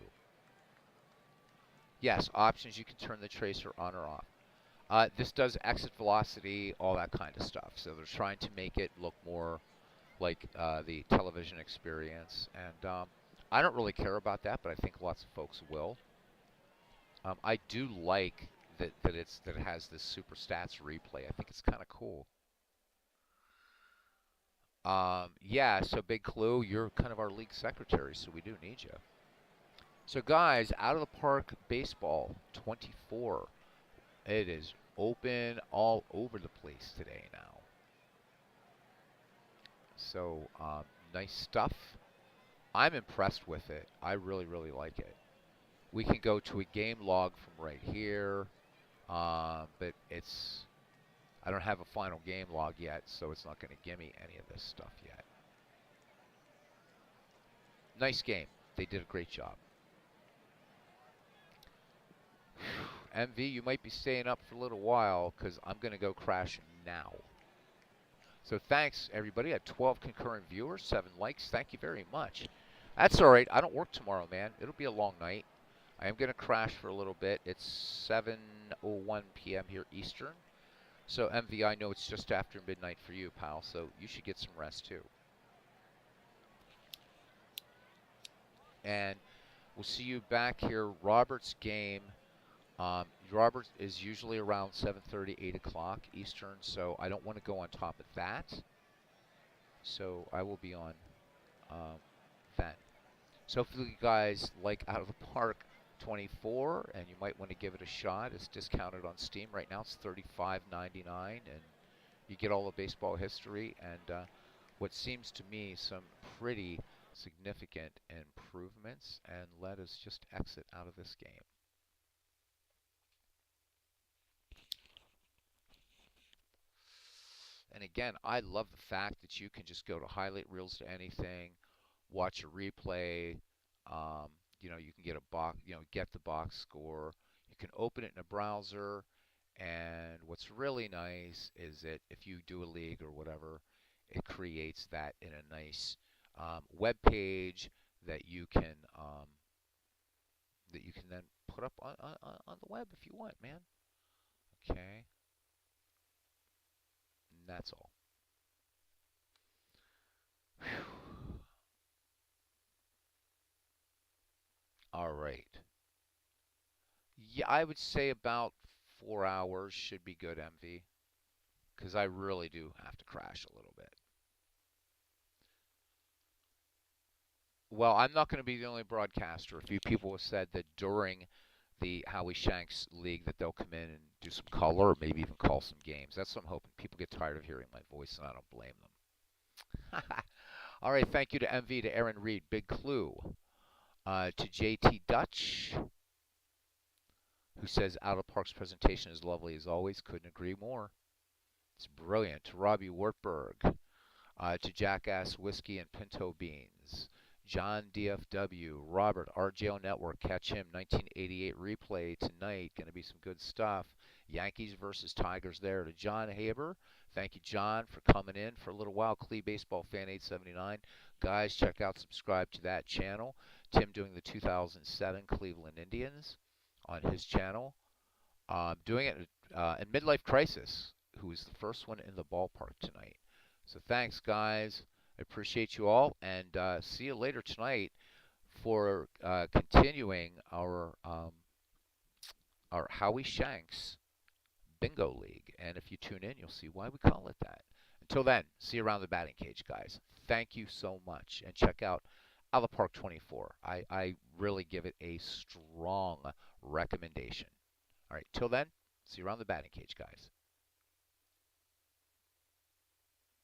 Yes, options. You can turn the tracer on or off. This does exit velocity, all that kind of stuff. So they're trying to make it look more like the television experience. And I don't really care about that, but I think lots of folks will. I do like that it has this super stats replay. I think it's kind of cool. Yeah, so Big Clue, you're kind of our league secretary, so we do need you. So guys, Out of the Park Baseball 24. It is open all over the place today now. So nice stuff. I'm impressed with it. I really, really like it. We can go to a game log from right here, but I don't have a final game log yet, so it's not going to give me any of this stuff yet. Nice game. They did a great job. MV, you might be staying up for a little while because I'm going to go crash now. So thanks, everybody. I had 12 concurrent viewers, 7 likes. Thank you very much. That's all right. I don't work tomorrow, man. It'll be a long night. I am going to crash for a little bit. It's 7:01 p.m. here Eastern. So MV, I know it's just after midnight for you, pal, so you should get some rest too. And we'll see you back here. Robert's game. Robert is usually around 7:30, 8 o'clock Eastern, so I don't want to go on top of that. So I will be on then. So if you guys like Out of the Park 24, and you might want to give it a shot, it's discounted on Steam right now. It's $35.99, and you get all the baseball history and what seems to me some pretty significant improvements. And let us just exit out of this game. And again, I love the fact that you can just go to highlight reels to anything, watch a replay. You know, you can get a box, get the box score. You can open it in a browser. And what's really nice is that if you do a league or whatever, it creates that in a nice web page that you can then put up on the web if you want, man. Okay. And that's all. Whew. All right. Yeah, I would say about 4 hours should be good, MV, because I really do have to crash a little bit. Well, I'm not going to be the only broadcaster. A few people have said that during the Howie Shanks League that they'll come in and do some color or maybe even call some games. That's what I'm hoping. People get tired of hearing my voice, and I don't blame them. All right, thank you to MV, to Aaron Reed, Big Clue, to JT Dutch, who says Out of Park's presentation is lovely as always. Couldn't agree more. It's brilliant. To Robbie Wartburg, to Jackass Whiskey and Pinto Beans, John DFW, Robert, RJO Network, catch him, 1988 replay tonight. Going to be some good stuff. Yankees versus Tigers there. To John Haber, thank you, John, for coming in for a little while. Clee Baseball Fan 879. Guys, check out, subscribe to that channel. Tim doing the 2007 Cleveland Indians on his channel. Doing it in Midlife Crisis, who was the first one in the ballpark tonight. So thanks, guys. I appreciate you all, and see you later tonight for continuing our Howie Shanks Bingo League. And if you tune in, you'll see why we call it that. Until then, see you around the batting cage, guys. Thank you so much, and check out Out of the Park 24. I really give it a strong recommendation. All right, till then, see you around the batting cage, guys.